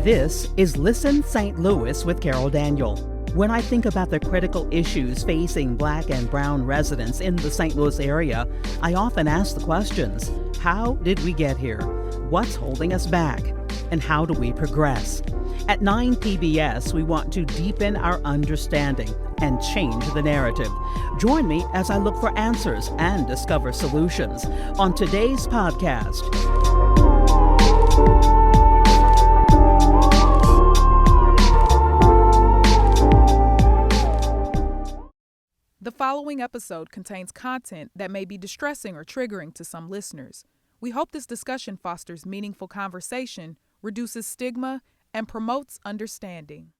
This is Listen St. Louis with Carol Daniel. When I think about the critical issues facing Black and Brown residents in the St. Louis area, I often ask the questions: how did we get here? What's holding us back? And how do we progress? At 9 PBS, we want to deepen our understanding and change the narrative. Join me as I look for answers and discover solutions on today's podcast. The following episode contains content that may be distressing or triggering to some listeners. We hope this discussion fosters meaningful conversation, reduces stigma, and promotes understanding.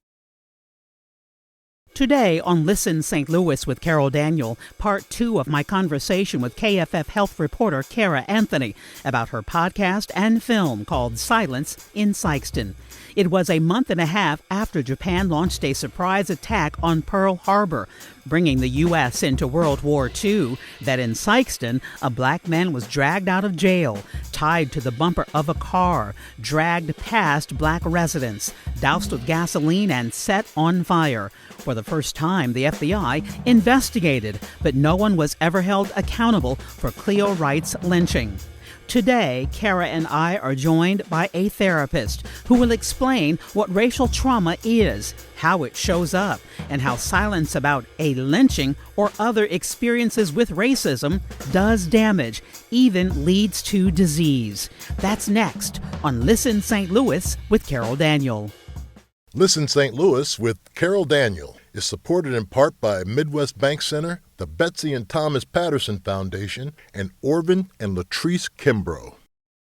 Today on Listen St. Louis with Carol Daniel, part 2 of my conversation with KFF health reporter Cara Anthony about her podcast and film called Silence in Sikeston. It was a month and a half after Japan launched a surprise attack on Pearl Harbor, bringing the U.S. into World War II, that in Sikeston, a black man was dragged out of jail, tied to the bumper of a car, dragged past black residents, doused with gasoline, and set on fire. For the first time, the FBI investigated, but no one was ever held accountable for Cleo Wright's lynching. Today, Cara and I are joined by a therapist who will explain what racial trauma is, how it shows up, and how silence about a lynching or other experiences with racism does damage, even leads to disease. That's next on Listen St. Louis with Carol Daniel. Listen St. Louis with Carol Daniel is supported in part by Midwest Bank Center, the Betsy and Thomas Patterson Foundation, and Orvin and Latrice Kimbrough.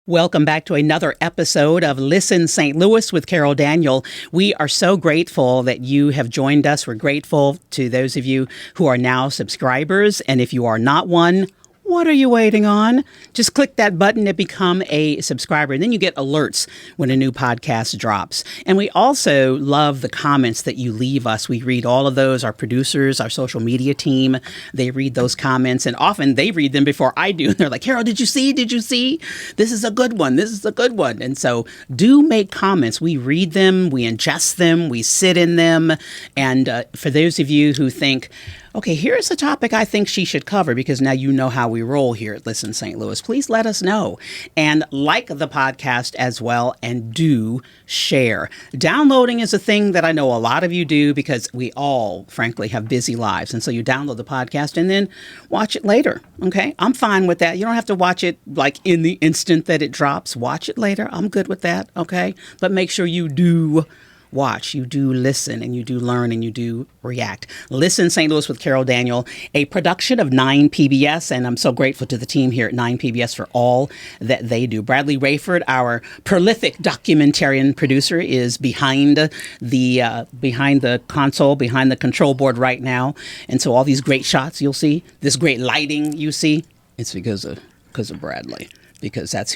Welcome back to another episode of Listen St. Louis with Carol Daniel. We are so grateful that you have joined us. We're grateful to those of you who are now subscribers. And if you are not one, what are you waiting on? Just click that button to become a subscriber, and then you get alerts when a new podcast drops. And we also love the comments that you leave us. We read all of those. Our producers, our social media team, they read those comments, and often they read them before I do. And they're like, Carol, did you see? Did you see? This is a good one. This is a good one. And so do make comments. We read them. We ingest them. We sit in them. And for those of you who think, okay, here's a topic I think she should cover, because now you know how we roll here at Listen St. Louis. Please let us know. And like the podcast as well, and do share. Downloading is a thing that I know a lot of you do, because we all, frankly, have busy lives. And so you download the podcast and then watch it later. Okay, I'm fine with that. You don't have to watch it like in the instant that it drops. Watch it later. I'm good with that. Okay, but make sure you do watch, you do listen, and you do learn, and you do react. Listen St. Louis with Carol Daniel, a production of 9 PBS, and I'm so grateful to the team here at 9 PBS for all that they do. Bradley Rayford, our prolific documentarian producer, is behind the console, behind the control board right now. And so all these great shots you'll see, this great lighting you see, it's because of Bradley. Because that's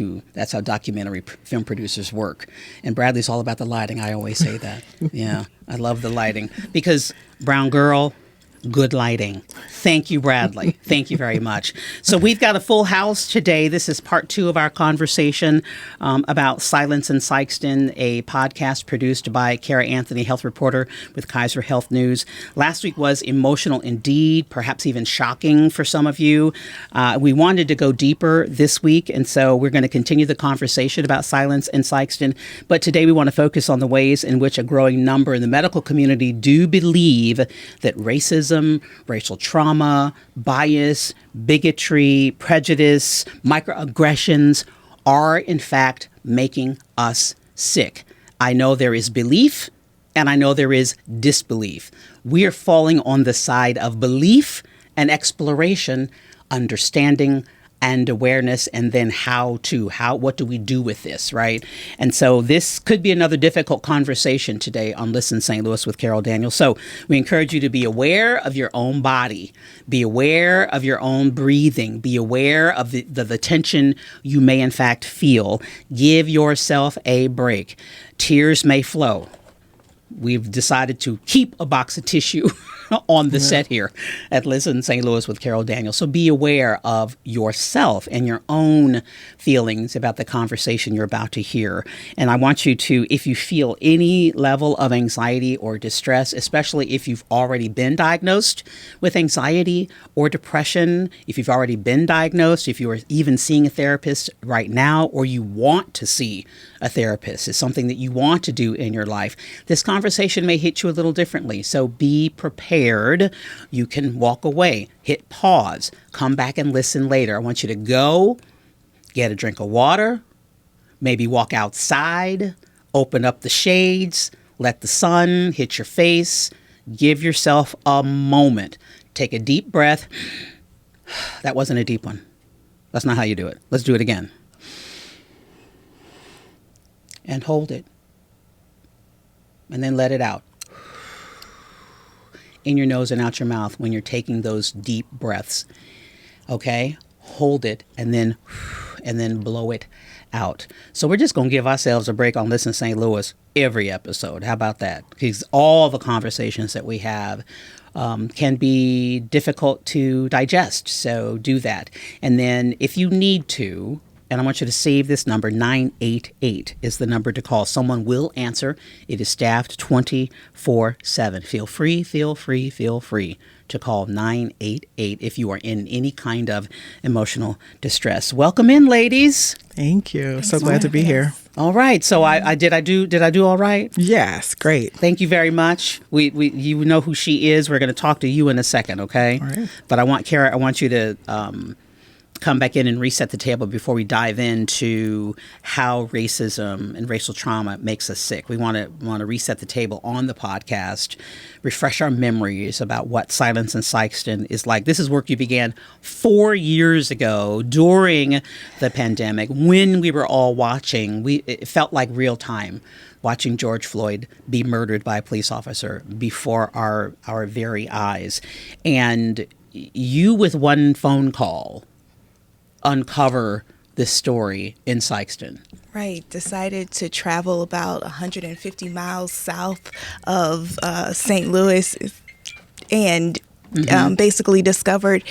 how documentary film producers work. And Bradley's all about the lighting. I always say that. Yeah, I love the lighting. Because brown girl, good lighting. Thank you, Bradley. Thank you very much. So we've got a full house today. This is part 2 of our conversation about Silence in Sikeston, a podcast produced by Cara Anthony, health reporter with Kaiser Health News. Last week was emotional indeed, perhaps even shocking for some of you. We wanted to go deeper this week, and so we're going to continue the conversation about Silence in Sikeston. But today we want to focus on the ways in which a growing number in the medical community do believe that racism, racial trauma, bias, bigotry, prejudice, microaggressions are in fact making us sick. I know there is belief, and I know there is disbelief. We are falling on the side of belief and exploration, understanding and awareness, and then what do we do with this, right? And so this could be another difficult conversation today on Listen St. Louis with Carol Daniel. So we encourage you to be aware of your own body, be aware of your own breathing, be aware of the tension you may in fact feel. Give yourself a break. Tears may flow. We've decided to keep a box of tissue on the set here at Listen St. Louis with Carol Daniel. So be aware of yourself and your own feelings about the conversation you're about to hear. And I want you to, if you feel any level of anxiety or distress, especially if you've already been diagnosed with anxiety or depression, if you've already been diagnosed, if you are even seeing a therapist right now, or you want to see a therapist, is something that you want to do in your life, this conversation may hit you a little differently. So be prepared. You can walk away, hit pause, come back and listen later. I want you to go get a drink of water, maybe walk outside, open up the shades, let the sun hit your face, give yourself a moment. Take a deep breath. That wasn't a deep one. That's not how you do it. Let's do it again. And hold it. And then let it out. In your nose and out your mouth when you're taking those deep breaths. Okay? Hold it and then blow it out. So we're just going to give ourselves a break on Listen St. Louis every episode. How about that? Because all the conversations that we have can be difficult to digest. So do that. And then if you need to, and I want you to save this number, 988 is the number to call. Someone will answer. It is staffed 24/7. Feel free to call 988 if you are in any kind of emotional distress. Welcome in, ladies. Thank you. So glad to be here. All right. So did I do all right? Yes, great. Thank you very much. We you know who she is. We're going to talk to you in a second, okay? All right. But I want Cara, I want you to come back in and reset the table before we dive into how racism and racial trauma makes us sick. We want to reset the table on the podcast, refresh our memories about what Silence in Sikeston is like. This is work you began 4 years ago during the pandemic when we were all watching. It felt like real time watching George Floyd be murdered by a police officer before our very eyes. And you, with one phone call, uncover this story in Sikeston. Right. Decided to travel about 150 miles south of St. Louis and basically discovered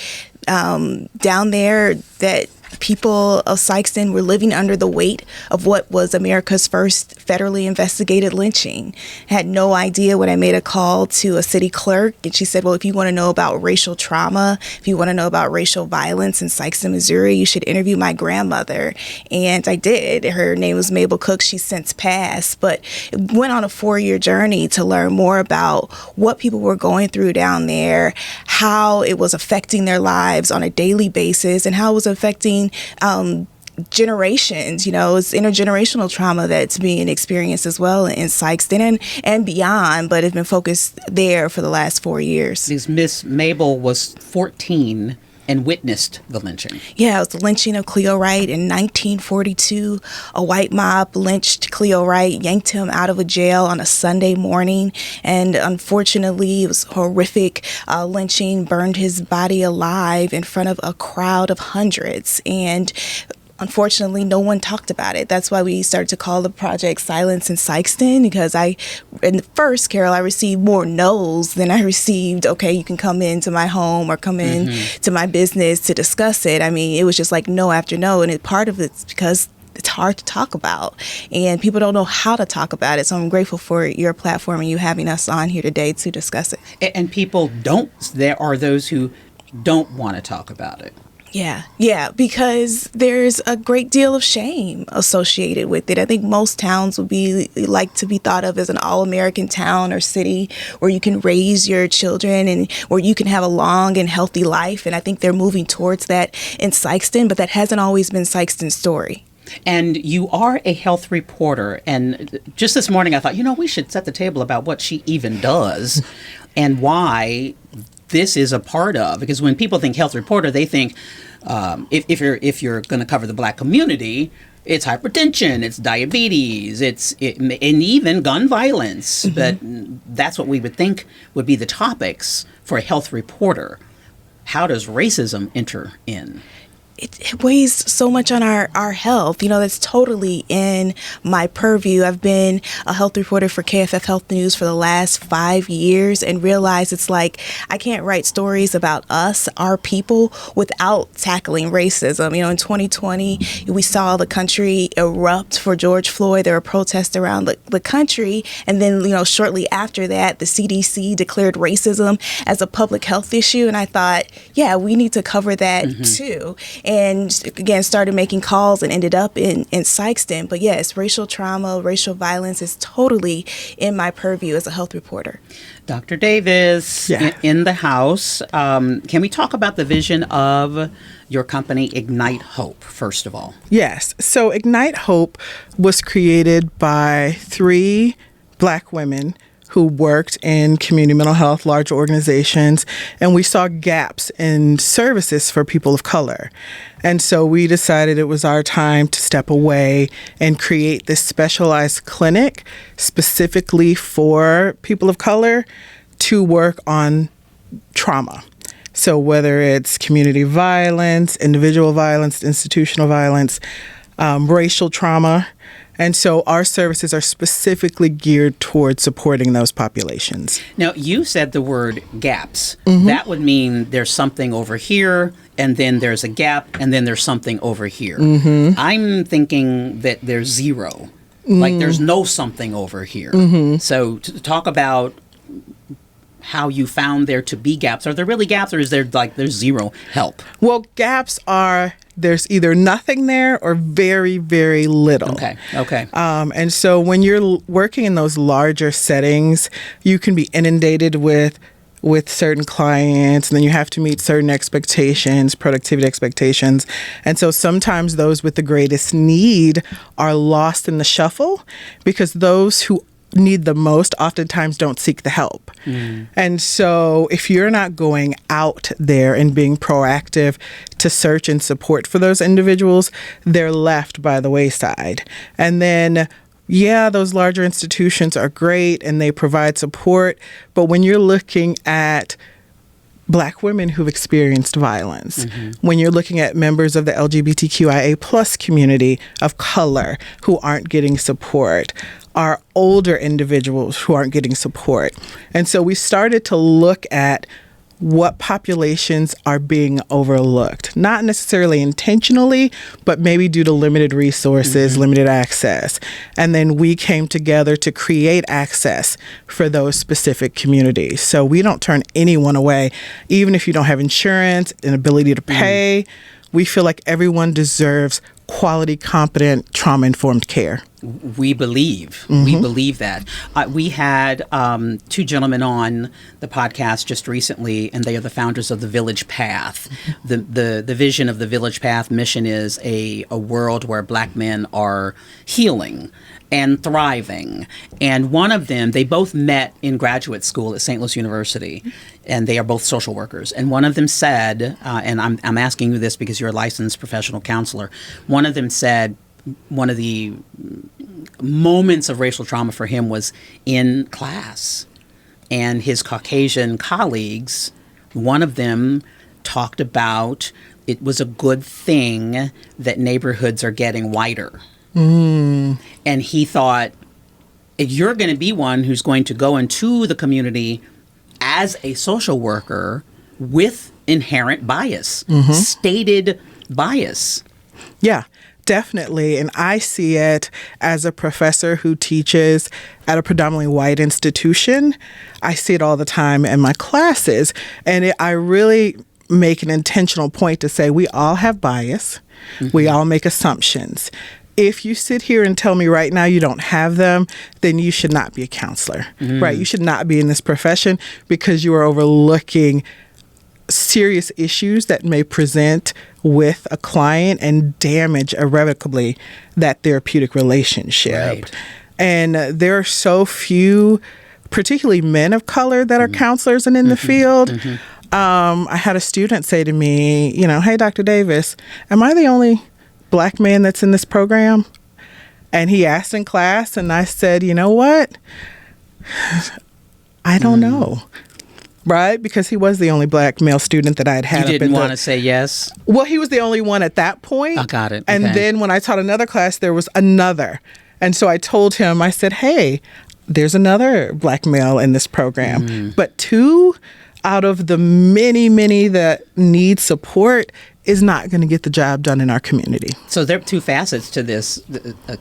down there that people of Sikeston were living under the weight of what was America's first federally investigated lynching. Had no idea when I made a call to a city clerk, and she said, well, if you want to know about racial trauma, if you want to know about racial violence in Sikeston, Missouri, you should interview my grandmother. And I did. Her name was Mabel Cook. She's since passed, but it went on a 4-year journey to learn more about what people were going through down there, how it was affecting their lives on a daily basis, and how it was affecting generations. It's intergenerational trauma that's being experienced as well in Sikeston and beyond, but it's been focused there for the last 4 years. Because Miss Mabel was 14 and witnessed the lynching. Yeah, it was the lynching of Cleo Wright in 1942. A white mob lynched Cleo Wright, yanked him out of a jail on a Sunday morning, and unfortunately, it was horrific lynching, burned his body alive in front of a crowd of hundreds. And unfortunately, no one talked about it. That's why we started to call the project Silence in Sikeston, because in the first, Carol, I received more no's than I received, okay, you can come into my home or come in to my business to discuss it. I mean, it was just like no after no. And part of it's because it's hard to talk about and people don't know how to talk about it. So I'm grateful for your platform and you having us on here today to discuss it. And people don't, there are those who don't want to talk about it. Yeah, because there's a great deal of shame associated with it. I think most towns would be like to be thought of as an all-American town or city where you can raise your children and where you can have a long and healthy life. And I think they're moving towards that in Sikeston, but that hasn't always been Sikeston's story. And you are a health reporter. And just this morning I thought, we should set the table about what she even does and why this is a part of, because when people think health reporter, they think if you're going to cover the Black community, it's hypertension, it's diabetes, and even gun violence. But that's what we would think would be the topics for a health reporter. How does racism enter in? it weighs so much on our health. You know, that's totally in my purview. I've been a health reporter for KFF Health News for the last 5 years and realized it's like I can't write stories about us, our people, without tackling racism. You know, in 2020, we saw the country erupt for George Floyd. There were protests around the country. And then, you know, shortly after that, the CDC declared racism as a public health issue. And I thought, yeah, we need to cover that too. And again, started making calls and ended up in Sikeston. But yes, racial trauma, racial violence is totally in my purview as a health reporter. Dr. Davis, in the house, can we talk about the vision of your company, Ignite Hope, first of all? Yes. So Ignite Hope was created by 3 Black women who worked in community mental health, large organizations, and we saw gaps in services for people of color. And so we decided it was our time to step away and create this specialized clinic specifically for people of color to work on trauma. So whether it's community violence, individual violence, institutional violence, racial trauma. And so our services are specifically geared towards supporting those populations. Now, you said the word gaps. That would mean there's something over here, and then there's a gap, and then there's something over here. I'm thinking that there's zero. Like there's no something over here. So to talk about how you found there to be gaps. Are there really gaps, or is there there's zero help? Well, gaps are there's either nothing there or very, very little. Okay. And so when you're working in those larger settings, you can be inundated with certain clients, and then you have to meet certain expectations, productivity expectations. And so sometimes those with the greatest need are lost in the shuffle because those who need the most oftentimes don't seek the help. And so if you're not going out there and being proactive to search and support for those individuals, they're left by the wayside. And then those larger institutions are great and they provide support, but when you're looking at Black women who've experienced violence, when you're looking at members of the LGBTQIA plus community of color who aren't getting support, are older individuals who aren't getting support. And so we started to look at what populations are being overlooked, not necessarily intentionally, but maybe due to limited resources, limited access. And then we came together to create access for those specific communities. So we don't turn anyone away, even if you don't have insurance, an ability to pay. We feel like everyone deserves quality, competent, trauma-informed care. We believe that. We had 2 gentlemen on the podcast just recently, and they are the founders of the Village Path. The vision of the Village Path mission is a world where Black men are healing and thriving. And one of them, they both met in graduate school at St. Louis University, and they are both social workers. And one of them said, and I'm asking you this because you're a licensed professional counselor, one of them said one of the moments of racial trauma for him was in class. And his Caucasian colleagues, one of them talked about it was a good thing that neighborhoods are getting whiter. And he thought, if you're going to be one who's going to go into the community as a social worker with inherent bias, stated bias. Yeah, definitely. And I see it as a professor who teaches at a predominantly white institution. I see it all the time in my classes. And I really make an intentional point to say we all have bias. We all make assumptions. If you sit here and tell me right now you don't have them, then you should not be a counselor, right? You should not be in this profession because you are overlooking serious issues that may present with a client and damage irrevocably that therapeutic relationship. Right. And there are so few, particularly men of color, that are counselors and in the field. I had a student say to me, hey, Dr. Davis, am I the only Black man that's in this program? And he asked in class, and I said, you know what? I don't know. right? Because he was the only black male student that I had You up didn't in want to say yes? Well, he was the only one at that point. I got it. And Okay. then when I taught another class, there was another. And so I told him, I said, hey, there's another black male in this program. But 2 out of the many, many that need support is not going to get the job done in our community. So there are 2 facets to this,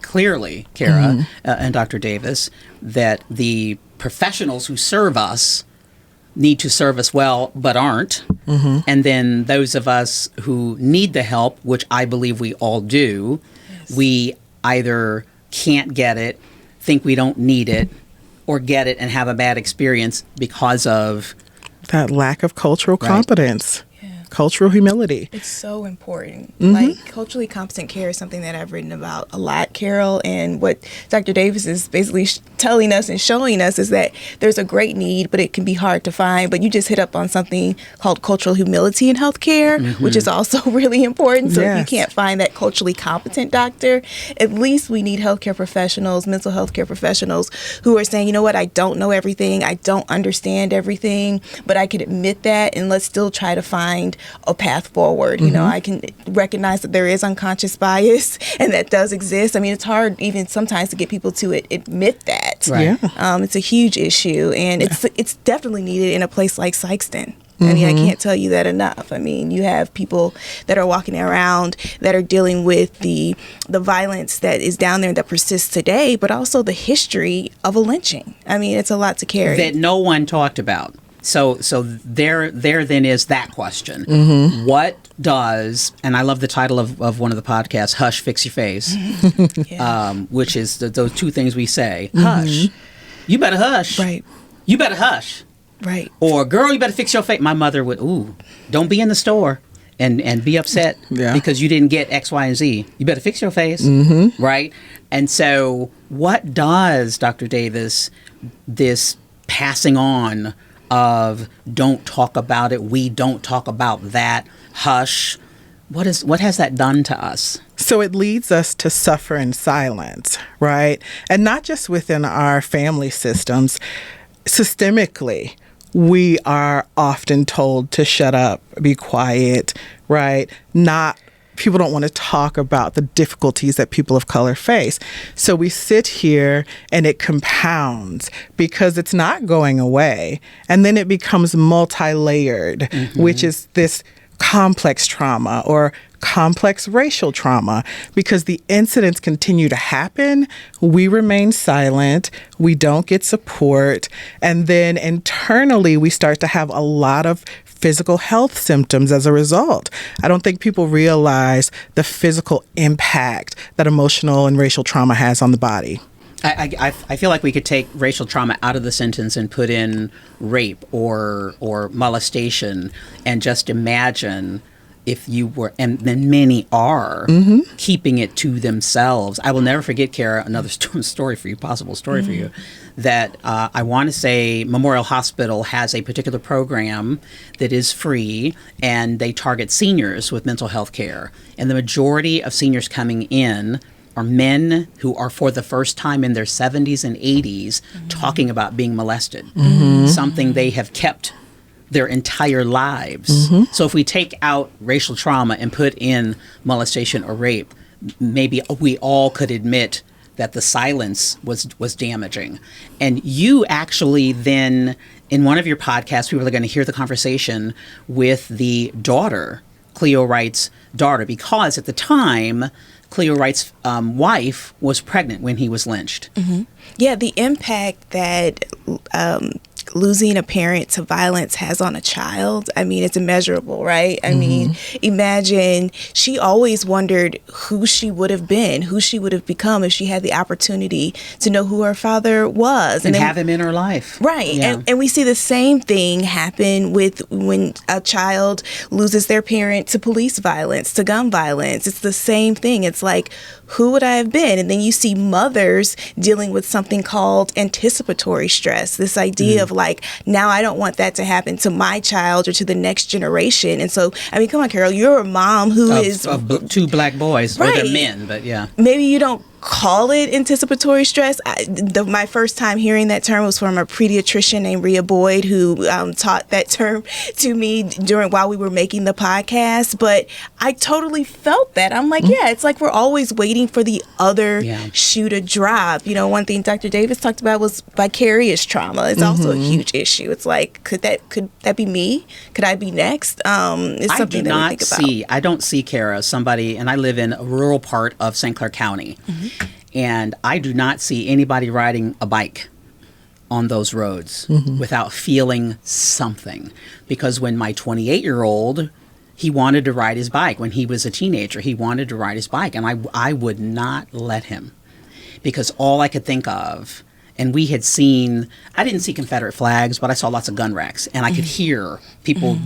clearly, Cara and Dr. Davis, that the professionals who serve us need to serve us well but aren't. And then those of us who need the help, which I believe we all do, we either can't get it, think we don't need it, or get it and have a bad experience because of that lack of cultural competence. Cultural humility. It's so important. Like, culturally competent care is something that I've written about a lot, Carol. And what Dr. Davis is basically telling us and showing us is that there's a great need, but it can be hard to find. But you just hit up on something called cultural humility in healthcare, which is also really important. So if you can't find that culturally competent doctor, at least we need healthcare professionals, mental health care professionals who are saying, you know what, I don't know everything. I don't understand everything, but I can admit that, and let's still try to find a path forward. You know, I can recognize that there is unconscious bias and that does exist. I mean, it's hard even sometimes to get people to admit that. Right. It's a huge issue, and it's definitely needed in a place like Sikeston. I mean, I can't tell you that enough. I mean, you have people that are walking around that are dealing with the violence that is down there that persists today, but also the history of a lynching. I mean, it's a lot to carry. that no one talked about. So there then is that question. What does, and I love the title of one of the podcasts, Hush, Fix Your Face, which is those 2 things we say. Hush. You better hush. Right. You better hush. Right. Or, girl, you better fix your face. My mother would, don't be in the store and be upset because you didn't get X, Y, and Z. You better fix your face. Right? And so what does, Dr. Davis, this passing on of don't talk about it, we don't talk about that, hush, what has that done to us? So it leads us to suffer in silence, right? And not just within our family systems. Systemically, we are often told to shut up, be quiet, right? People don't want to talk about the difficulties that people of color face. So we sit here and it compounds because it's not going away. And then it becomes multi-layered, which is this complex trauma or complex racial trauma. Because the incidents continue to happen, we remain silent, we don't get support, and then internally we start to have a lot of physical health symptoms as a result. I don't think people realize the physical impact that emotional and racial trauma has on the body. I feel like we could take racial trauma out of the sentence and put in rape or molestation and just imagine if you were, and then many are, keeping it to themselves. I will never forget, Cara, another story for you, possible story for you, that I want to say Memorial Hospital has a particular program that is free, and they target seniors with mental health care. And the majority of seniors coming in are men who are for the first time in their 70s and 80s talking about being molested, something they have kept their entire lives. So if we take out racial trauma and put in molestation or rape, maybe we all could admit that the silence was damaging. And you actually then, in one of your podcasts, people are going to hear the conversation with the daughter, Cleo Wright's daughter, because at the time, Cleo Wright's wife was pregnant when he was lynched. Yeah, the impact that losing a parent to violence has on a child, I mean, it's immeasurable, right? I mean, imagine she always wondered who she would have been, who she would have become if she had the opportunity to know who her father was. And have him in her life. Right. Yeah. And we see the same thing happen with when a child loses their parent to police violence, to gun violence. It's the same thing. It's like, who would I have been? And then you see mothers dealing with something called anticipatory stress, this idea of like, now I don't want that to happen to my child or to the next generation. And so, I mean, come on, Carol, you're a mom who is of 2 black boys, or Right. they're men, but yeah. Maybe you don't call it anticipatory stress. My first time hearing that term was from a pediatrician named Rhea Boyd, who taught that term to me while we were making the podcast. But I totally felt that. I'm like, yeah, it's like we're always waiting for the other shoe to drop. You know, one thing Dr. Davis talked about was vicarious trauma. It's also a huge issue. It's like, could that be me? Could I be next? It's something that we think about. I don't see Cara as somebody, and I live in a rural part of St. Clair County. And I do not see anybody riding a bike on those roads without feeling something. Because when my 28-year-old, he wanted to ride his bike. When he was a teenager, he wanted to ride his bike. And I would not let him. Because all I could think of, and we had seen, I didn't see Confederate flags, but I saw lots of gun racks. And I could hear people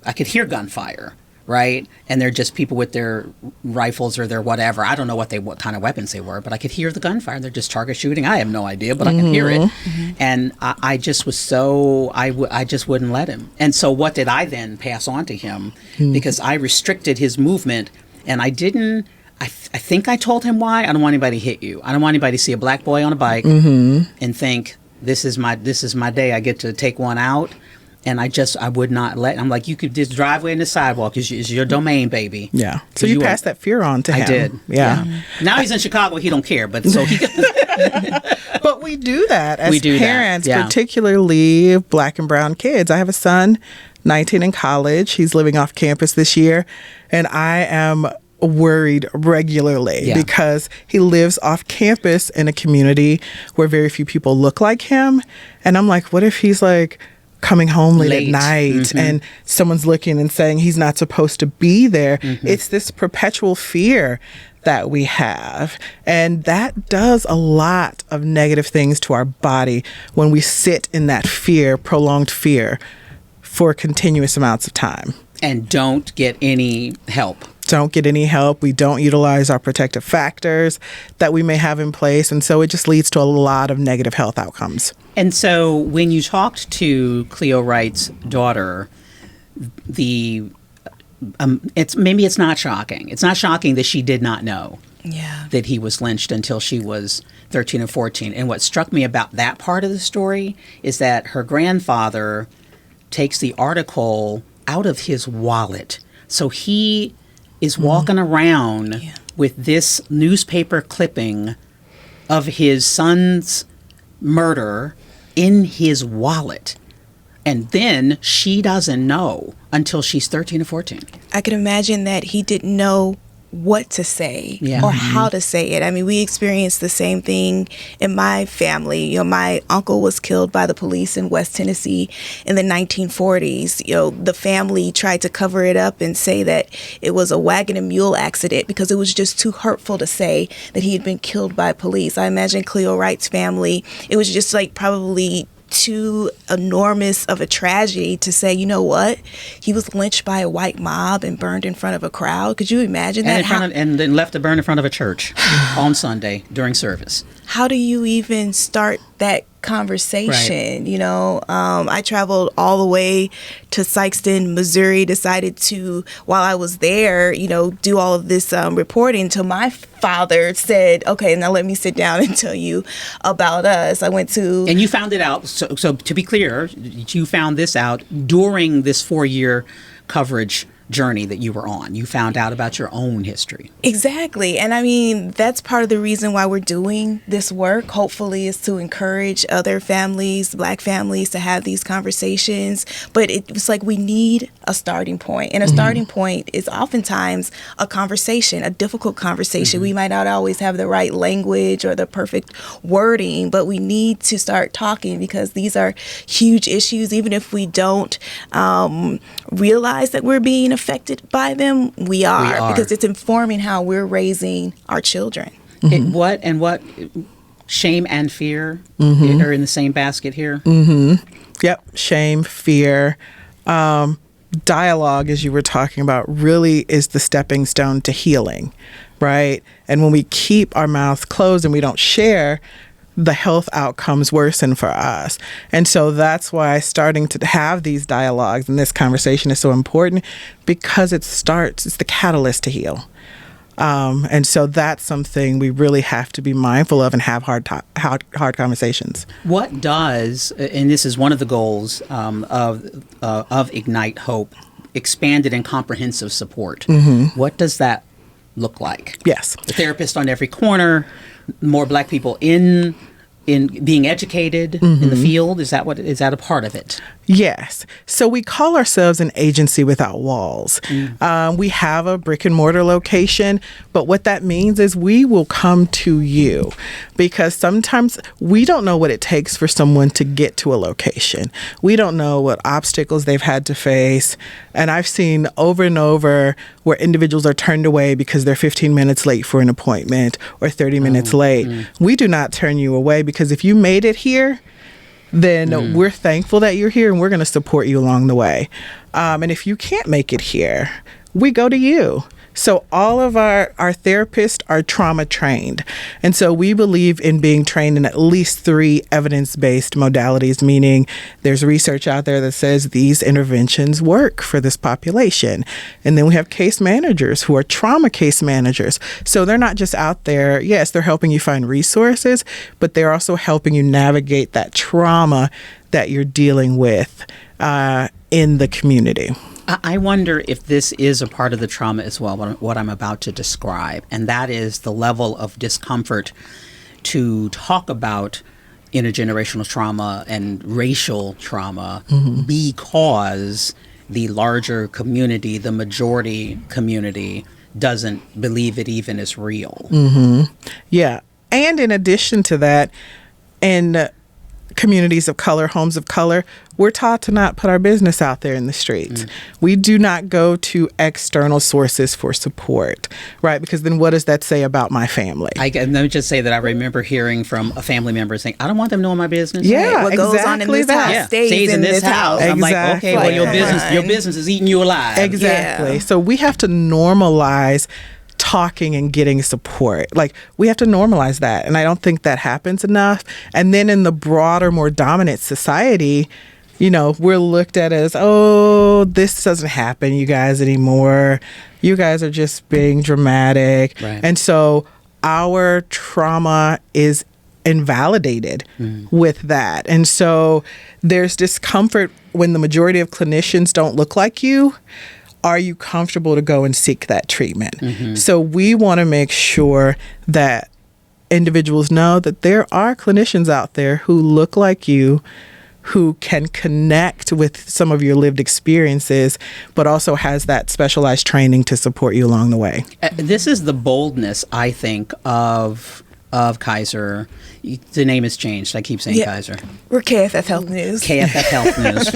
I could hear gunfire. Right? And they're just people with their rifles or their whatever. I don't know what kind of weapons they were, but I could hear the gunfire. They're just target shooting. I have no idea, but I can hear it. And I just was I just wouldn't let him. And so what did I then pass on to him? Because I restricted his movement, and I didn't, I think I told him why. I don't want anybody to hit you. I don't want anybody to see a black boy on a bike and think, this is my day. I get to take one out. And I would not let. I'm like, you could just driveway in the sidewalk is your domain, baby. Yeah. So you passed that fear on to him. I did. Yeah. Now he's in Chicago. He don't care. But so he. But we do that as parents, particularly Black and brown kids. I have a son, 19 in college. He's living off campus this year, and I am worried regularly because he lives off campus in a community where very few people look like him, and I'm like, what if he's like coming home late at night and someone's looking and saying he's not supposed to be there? It's this perpetual fear that we have. And that does a lot of negative things to our body when we sit in that fear, prolonged fear, for continuous amounts of time. And don't get any help. Don't get any help. We don't utilize our protective factors that we may have in place. And so it just leads to a lot of negative health outcomes. And so when you talked to Cleo Wright's daughter, it's not shocking. It's not shocking that she did not know that he was lynched until she was 13 or 14. And what struck me about that part of the story is that her grandfather takes the article out of his wallet. So he is walking around with this newspaper clipping of his son's murder in his wallet. And then she doesn't know until she's 13 or 14. I can imagine that he didn't know what to say or how to say it. I mean, we experienced the same thing in my family. You know, my uncle was killed by the police in West Tennessee in the 1940s. You know, the family tried to cover it up and say that it was a wagon and mule accident because it was just too hurtful to say that he had been killed by police. I imagine Cleo Wright's family, it was just like probably too enormous of a tragedy to say, you know what, he was lynched by a white mob and burned in front of a crowd. Could you imagine that? And then left to burn in front of a church on Sunday during service. How do you even start that conversation? Right. You know, I traveled all the way to Sikeston, Missouri, decided to, while I was there, you know, do all of this reporting until my father said, okay, now let me sit down and tell you about us. I went to... And you found it out. So to be clear, you found this out during this 4-year coverage journey that you were on. You found out about your own history. Exactly. And I mean, that's part of the reason why we're doing this work, hopefully, is to encourage other families, Black families, to have these conversations. But it's like we need a starting point. And a starting point is oftentimes a conversation, a difficult conversation. We might not always have the right language or the perfect wording, but we need to start talking because these are huge issues. Even if we don't realize that we're being affected by them, we are, because it's informing how we're raising our children. What shame and fear are in the same basket here? Yep, shame, fear, dialogue, as you were talking about, really is the stepping stone to healing, right? And when we keep our mouths closed and we don't share, the health outcomes worsen for us. And so that's why starting to have these dialogues and this conversation is so important, because it's the catalyst to heal. And so that's something we really have to be mindful of and have hard conversations. What does, and this is one of the goals of Ignite Hope, expanded and comprehensive support. What does that look like? Yes. The therapist on every corner, more Black people in being educated in the field. Is that a part of it? Yes. So we call ourselves an agency without walls. We have a brick and mortar location, but what that means is we will come to you, because sometimes we don't know what it takes for someone to get to a location. We don't know what obstacles they've had to face. And I've seen over and over where individuals are turned away because they're 15 minutes late for an appointment or 30 minutes late. We do not turn you away, because if you made it here, then we're thankful that you're here and we're going to support you along the way. And if you can't make it here, we go to you. So all of our therapists are trauma trained. And so we believe in being trained in at least 3 evidence-based modalities, meaning there's research out there that says these interventions work for this population. And then we have case managers who are trauma case managers. So they're not just out there, yes, they're helping you find resources, but they're also helping you navigate that trauma that you're dealing with in the community. I wonder if this is a part of the trauma as well, what I'm about to describe, and that is the level of discomfort to talk about intergenerational trauma and racial trauma because the larger community, the majority community, doesn't believe it even is real. Yeah. And in addition to that, in communities of color, homes of color, we're taught to not put our business out there in the streets. We do not go to external sources for support, right? Because then what does that say about my family? Let me just say that I remember hearing from a family member saying, I don't want them knowing my business. Yeah, what goes on in this house stays in this house. I'm like, okay, well, your business is eating you alive. Exactly. So we have to normalize talking and getting support. Like, we have to normalize that. And I don't think that happens enough. And then in the broader, more dominant society, we're looked at as, oh, this doesn't happen, you guys, anymore. You guys are just being dramatic. Right. And so our trauma is invalidated with that. And so there's discomfort when the majority of clinicians don't look like you. Are you comfortable to go and seek that treatment? So we want to make sure that individuals know that there are clinicians out there who look like you, who can connect with some of your lived experiences, but also has that specialized training to support you along the way. This is the boldness, I think, of Kaiser. The name has changed. I keep saying Kaiser. We're KFF Health News. KFF Health News.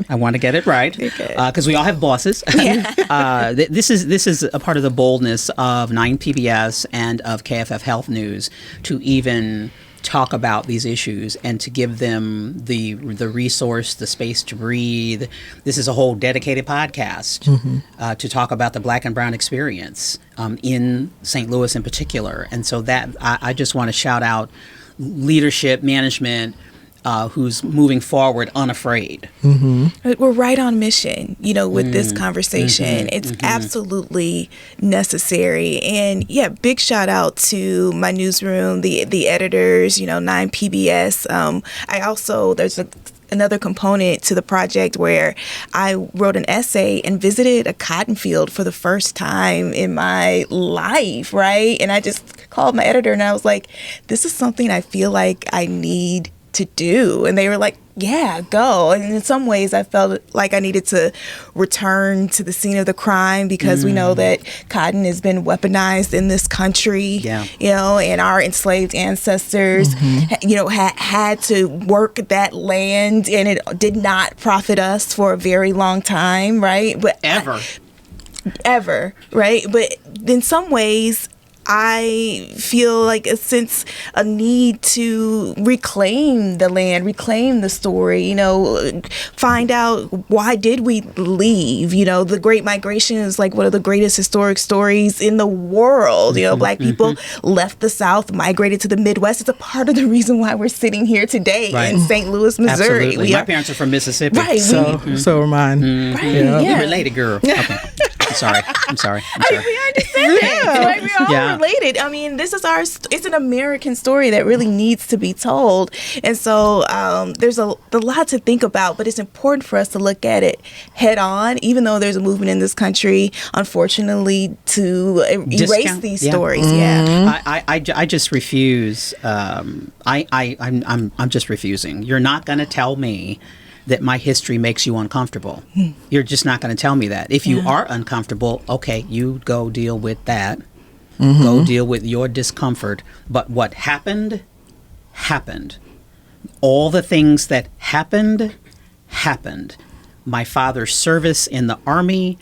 I want to get it right because we all have bosses. This is a part of the boldness of 9 PBS and of KFF Health News to even talk about these issues and to give them the resource, the space to breathe. This is a whole dedicated podcast to talk about the Black and Brown experience in St. Louis in particular. And so that I just want to shout out leadership, management, who's moving forward unafraid. We're right on mission, with this conversation. It's absolutely necessary. And big shout out to my newsroom, the editors, 9 PBS. There's another component to the project where I wrote an essay and visited a cotton field for the first time in my life, right? And I just called my editor and I was like, this is something I feel like I need to do. And they were like, yeah, go. And in some ways I felt like I needed to return to the scene of the crime because we know that cotton has been weaponized in this country, and our enslaved ancestors, had to work that land and it did not profit us for a very long time, right? But ever, right? But in some ways, I feel like a need to reclaim the land, reclaim the story, find out why did we leave? The Great Migration is like one of the greatest historic stories in the world. Black people left the South, migrated to the Midwest. It's a part of the reason why we're sitting here today in St. Louis, Missouri. Absolutely. My parents are from Mississippi. Right. So are mine. Right. We related, girl. Okay. sorry. I'm sorry. We understand that. Right? We're all related. I mean, this is it's an American story that really needs to be told. And so there's a lot to think about, but it's important for us to look at it head on, even though there's a movement in this country, unfortunately, to erase these stories. I just refuse. I'm just refusing. You're not going to tell me that my history makes you uncomfortable. You're just not going to tell me that. If you are uncomfortable, okay, you go deal with that. Go deal with your discomfort. But what happened, happened. All the things that happened, happened. My father's service in the Army,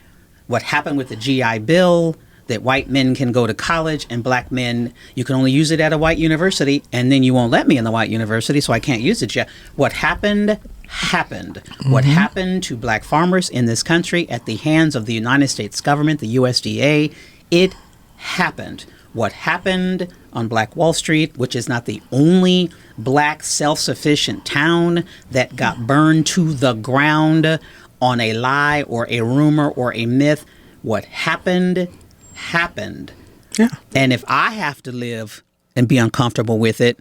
what happened with the GI Bill, that white men can go to college and black men, you can only use it at a white university, and then you won't let me in the white university, so I can't use it yet. What happened, happened. What happened to black farmers in this country at the hands of the United States government, the USDA, it happened. What happened on Black Wall Street, which is not the only black self-sufficient town that got burned to the ground on a lie or a rumor or a myth, what happened, happened. Yeah. And if I have to live and be uncomfortable with it,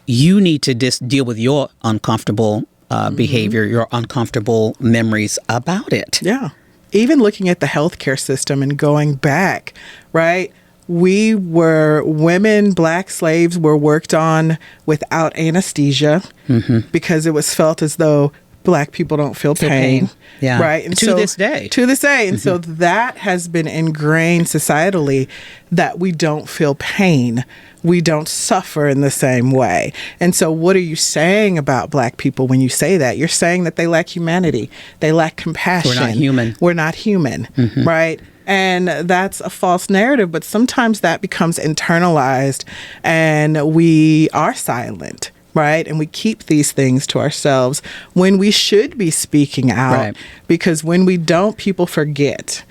you need to just deal with your uncomfortable behavior, your uncomfortable memories about it. Yeah. Even looking at the healthcare system and going back, right? Women, black slaves were worked on without anesthesia because it was felt as though black people don't feel pain. Yeah. Right. And to this day. And so that has been ingrained societally, that we don't feel pain. We don't suffer in the same way. And so what are you saying about black people when you say that? You're saying that they lack humanity. They lack compassion. We're not human. We're not human. Right. And that's a false narrative, but sometimes that becomes internalized and we are silent. Right. And we keep these things to ourselves when we should be speaking out. Right. Because when we don't, people forget.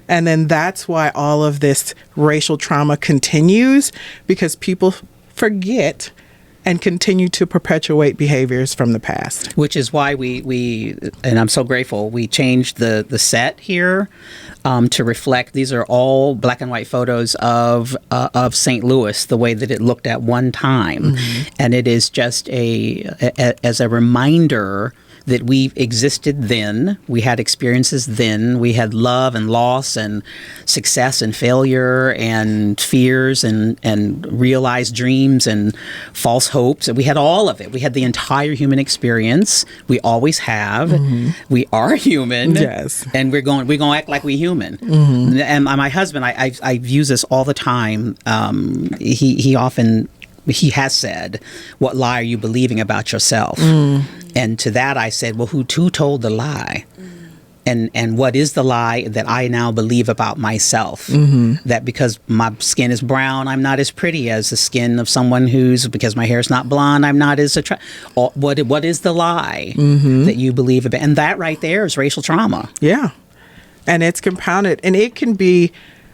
And then that's why all of this racial trauma continues, because people forget and continue to perpetuate behaviors from the past. Which is why we and I'm so grateful, we changed the set here to reflect, these are all black and white photos of St. Louis, the way that it looked at one time. And it is just as a reminder that we existed then, we had experiences then, we had love and loss and success and failure and fears and realized dreams and false hopes. We had all of it. We had the entire human experience. We always have. We are human. Yes. And we're going to act like we're human. And my husband, I use this all the time. He has said, "What lie are you believing about yourself?" And to that I said, well, who told the lie? And what is the lie that I now believe about myself? That because my skin is brown, I'm not as pretty as the skin of someone because my hair is not blonde, I'm not as attractive. What is the lie that you believe about? And that right there is racial trauma. Yeah. And it's compounded. And it can be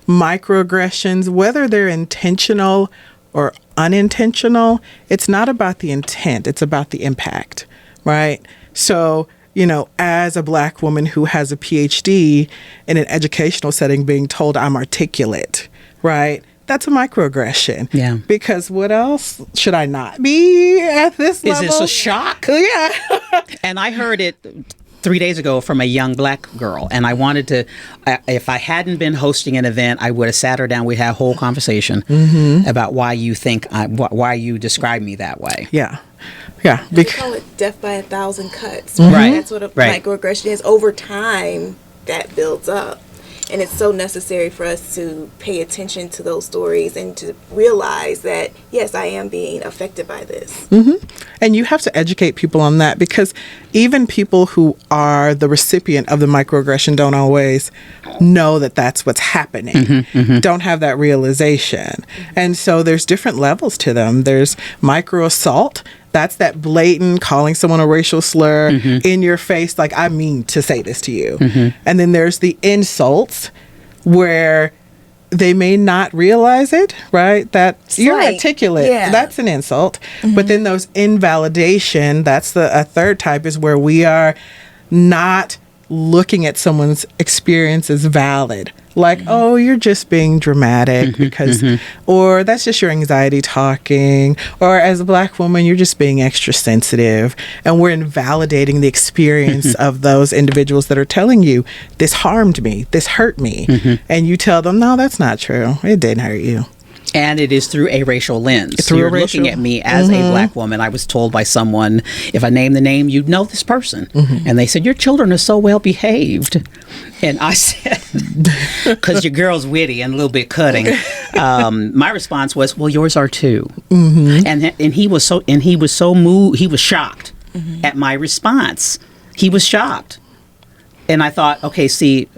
microaggressions, whether they're intentional or unintentional. It's not about the intent. It's about the impact. Right. So, as a black woman who has a PhD in an educational setting being told I'm articulate, right? That's a microaggression. Yeah. Because what else should I not be at this level? Is this a shock? Yeah. And I heard it 3 days ago from a young black girl, and I wanted to, if I hadn't been hosting an event, I would have sat her down. We'd had a whole conversation about why you why you describe me that way. Yeah. Yeah. We call it death by 1,000 cuts. Right. That's what a microaggression is. Over time, that builds up. And it's so necessary for us to pay attention to those stories and to realize that, yes, I am being affected by this. And you have to educate people on that, because even people who are the recipient of the microaggression don't always know that that's what's happening, don't have that realization. And so there's different levels to them. There's micro assault. That's that blatant calling someone a racial slur in your face, like, I mean to say this to you. And then there's the insults where they may not realize it, right? That you're articulate, that's an insult. But then those invalidation, that's a third type, is where we are not looking at someone's experience as valid. Like, oh, you're just being dramatic because, or that's just your anxiety talking, or as a Black woman, you're just being extra sensitive. And we're invalidating the experience of those individuals that are telling you, this harmed me, this hurt me. And you tell them, no, that's not true. It didn't hurt you. And it is through a racial lens. Through You're a racial- looking at me as a Black woman. I was told by someone, if I name the name, you'd know this person. And they said, your children are so well behaved. And I said, because your girl's witty and a little bit cutting. My response was, well, yours are too. And he was so moved. He was shocked at my response. He was shocked. And I thought, okay, see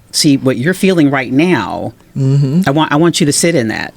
what you're feeling right now. I want you to sit in that.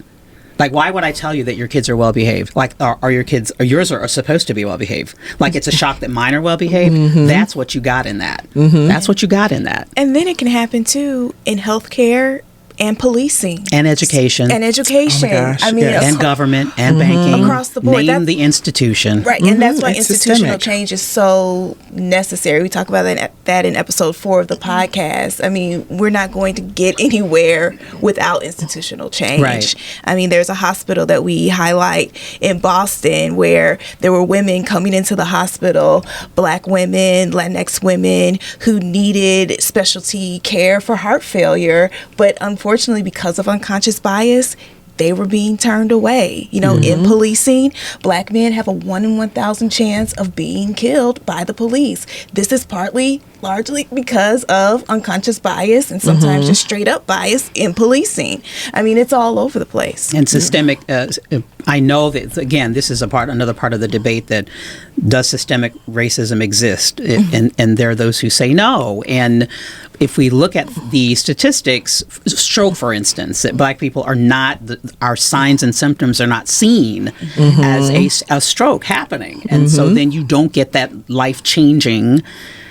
Like, why would I tell you that your kids are well behaved? Like, are your kids, or yours are supposed to be well behaved? Like, it's a shock that mine are well behaved. That's what you got in that. That's what you got in that. And then it can happen too in healthcare and policing And education. and education. Oh my gosh, I mean, yes. And government and banking. Across the board. Name That's- the institution. right, and that's why It's institutional systemic. change is so necessary. We talk about that in episode 4 of the podcast. I mean, we're not going to get anywhere without institutional change. Right. I mean, there's a hospital that we highlight in Boston where there were women coming into the hospital, Black women, Latinx women, who needed specialty care for heart failure, but unfortunately, because of unconscious bias, they were being turned away. You know, in policing, Black men have a 1 in 1,000 chance of being killed by the police. This is largely because of unconscious bias and sometimes just straight up bias in policing. I mean, it's all over the place. And systemic, I know that, again, this is another part of the debate that does systemic racism exist? And there are those who say no. And if we look at the statistics, stroke, for instance, that Black people are not, our signs and symptoms are not seen as a stroke happening. And so then you don't get that life-changing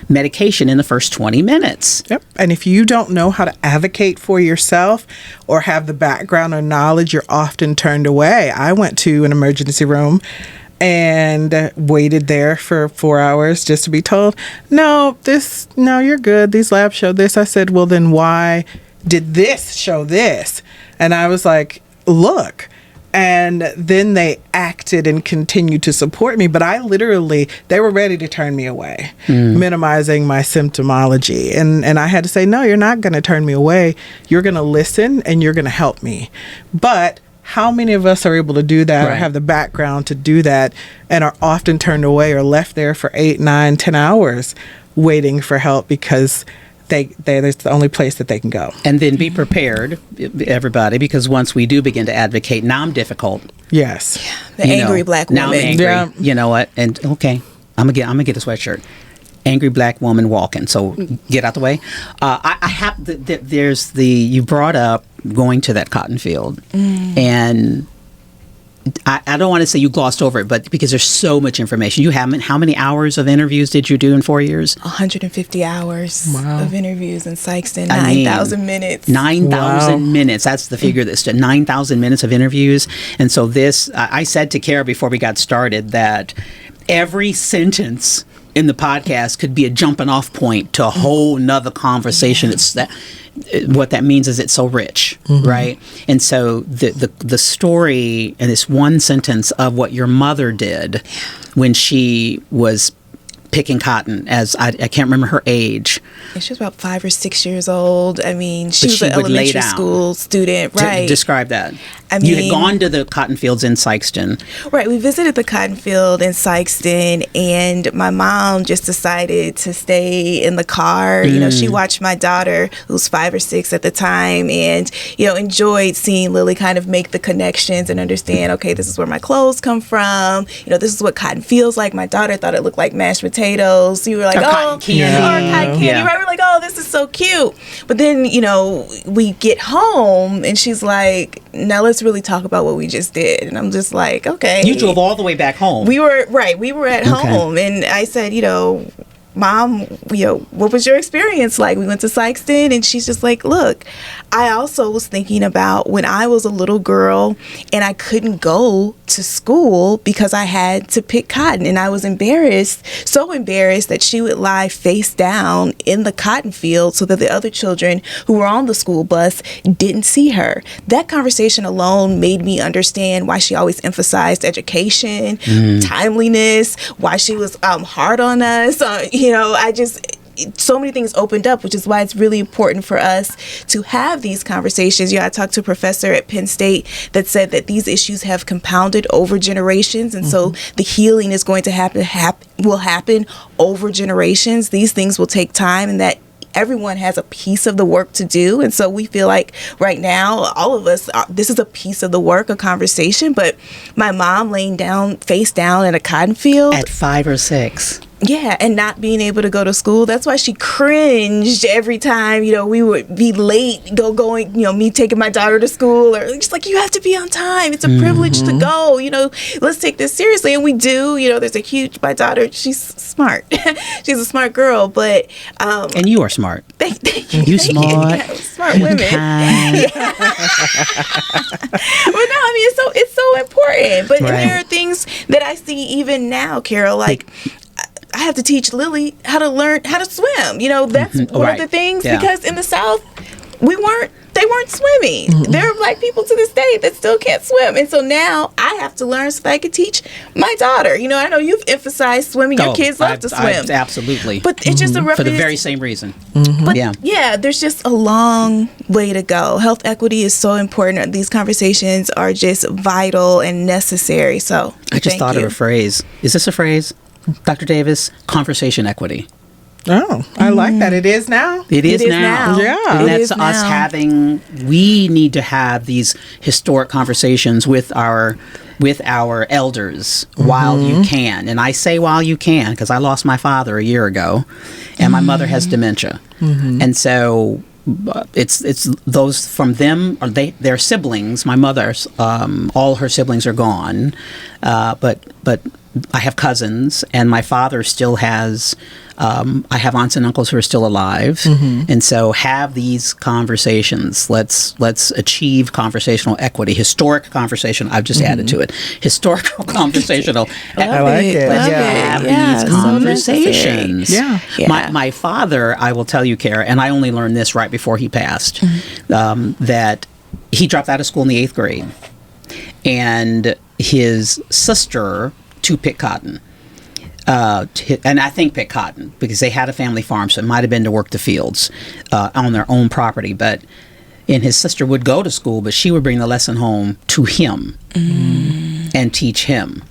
medication in the first 20 minutes. Yep. And if you don't know how to advocate for yourself or have the background or knowledge, you're often turned away. I went to an emergency room and waited there for 4 hours just to be told, no, you're good. These labs show this. I said, well, then why did this show this? And I was like, look. And then they acted and continued to support me. But they were ready to turn me away, minimizing my symptomology. And I had to say, no, you're not going to turn me away. You're going to listen and you're going to help me. But how many of us are able to do that or have the background to do that and are often turned away or left there for 8, 9, 10 hours waiting for help because that's the only place that they can go. And then be prepared, everybody, because once we do begin to advocate, now I'm difficult. Yes. The angry Black woman. Now I'm angry. Yeah. You know what? And okay, I'm gonna get a sweatshirt. Angry Black woman walking. So get out the way. I have you brought up going to that cotton field, and I don't want to say you glossed over it, but because there's so much information. You haven't. How many hours of interviews did you do in 4 years? 150 hours of interviews in Sikeston, I mean, 9,000 minutes. 9,000 minutes. That's the figure that stood. 9,000 minutes of interviews. And so I said to Cara before we got started that every sentence in the podcast could be a jumping off point to a whole nother conversation. What that means is it's so rich, right? And so the story and this one sentence of what your mother did when she was picking cotton, as I can't remember her age. And she was about 5 or 6 years old. I mean, she was she an would lay elementary down. school student, right? Describe that. I You had mean- gone to the cotton fields in Sikeston. Right, we visited the cotton field in Sikeston, and my mom just decided to stay in the car. You know, she watched my daughter, who was 5 or 6 at the time, and, you know, enjoyed seeing Lily kind of make the connections and understand, okay, this is where my clothes come from. You know, this is what cotton feels like. My daughter thought it looked like mashed potatoes. So you were like, cotton candy. or cotton candy, Yeah. right? We're like, oh, this is so cute. But then, you know, we get home, and she's like, now let's really talk about what we just did. And I'm just like, okay. You drove all the way back home. We were at home, and I said, you know, Mom, what was your experience like? We went to Sikeston, and she's just like, look, I also was thinking about when I was a little girl and I couldn't go to school because I had to pick cotton, and I was so embarrassed that she would lie face down in the cotton field so that the other children who were on the school bus didn't see her. That conversation alone made me understand why she always emphasized education, timeliness, why she was hard on us. So many things opened up, which is why it's really important for us to have these conversations. I talked to a professor at Penn State that said that these issues have compounded over generations, and so the healing is going to will happen over generations. These things will take time, and that everyone has a piece of the work to do. And so we feel like right now, all of us, this is a piece of the work, a conversation. But my mom laying down, face down in a cotton field at 5 or 6. Yeah, and not being able to go to school. That's why she cringed every time, we would be late, going, me taking my daughter to school, or just like, you have to be on time. It's a privilege to go, let's take this seriously. And we do, my daughter, she's smart. She's a smart girl, but. And you are smart. Thank you. You smart. Yeah, smart women. But no, it's so important. But there are things that I see even now, Carol, like, I have to teach Lily how to learn how to swim. That's one of the things, because in the South, they weren't swimming. There are Black people to this day that still can't swim. And so now I have to learn so that I can teach my daughter. I know you've emphasized swimming. Your kids love to swim. Absolutely. But it's just a for the very same reason. But there's just a long way to go. Health equity is so important. These conversations are just vital and necessary. So I just thought of a phrase. Is this a phrase? Dr. Davis, conversation equity. Oh, I like that. It is now. It is now. Yeah. And that's us we need to have these historic conversations with our elders while you can. And I say while you can because I lost my father a year ago and my mother has dementia. And so it's those from them, or they're siblings. My mother's, all her siblings are gone. But I have cousins, and my father still has, I have aunts and uncles who are still alive. And so have these conversations. Let's achieve conversational equity, historic conversation. I've just added to it. Historical conversational equity. I like it. Let's Yeah. have these conversations. Yeah. My father, I will tell you, Cara, and I only learned this right before he passed, that he dropped out of school in the 8th grade. And his sister to pick cotton, and I think pick cotton because they had a family farm, so it might have been to work the fields on their own property. And his sister would go to school, but she would bring the lesson home to him and teach him.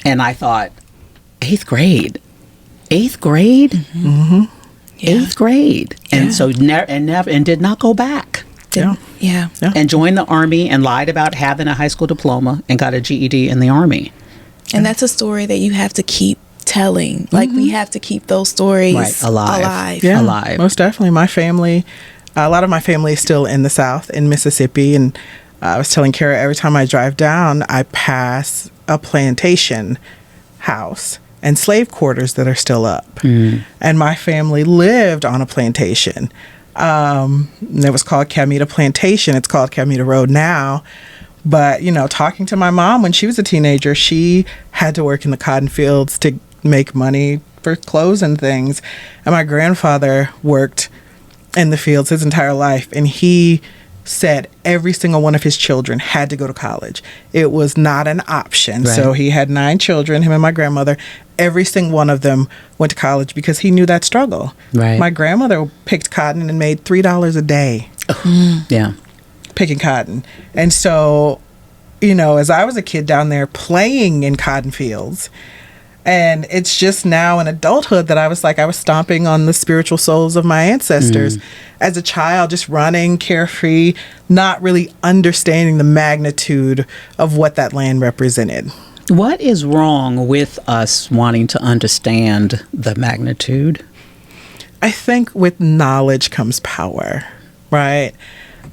And I thought, 8th grade, 8th grade, 8th grade, and so and did not go back. Yeah. And joined the Army and lied about having a high school diploma and got a GED in the Army. And that's a story that you have to keep telling. Like, we have to keep those stories alive. Yeah, alive. Most definitely. My family, a lot of my family is still in the South, in Mississippi. And I was telling Cara, every time I drive down, I pass a plantation house and slave quarters that are still up. And my family lived on a plantation. It was called Camita Plantation. It's called Camita Road now. But, talking to my mom when she was a teenager, she had to work in the cotton fields to make money for clothes and things. And my grandfather worked in the fields his entire life. And he said every single one of his children had to go to college. It was not an option. Right. So he had 9 children, him and my grandmother. Every single one of them went to college because he knew that struggle. Right. My grandmother picked cotton and made $3 a day. Yeah. Picking cotton. And so, as I was a kid down there playing in cotton fields, and it's just now in adulthood that I was stomping on the spiritual souls of my ancestors. As a child, just running carefree, not really understanding the magnitude of what that land represented. What is wrong with us wanting to understand the magnitude? I think with knowledge comes power, right?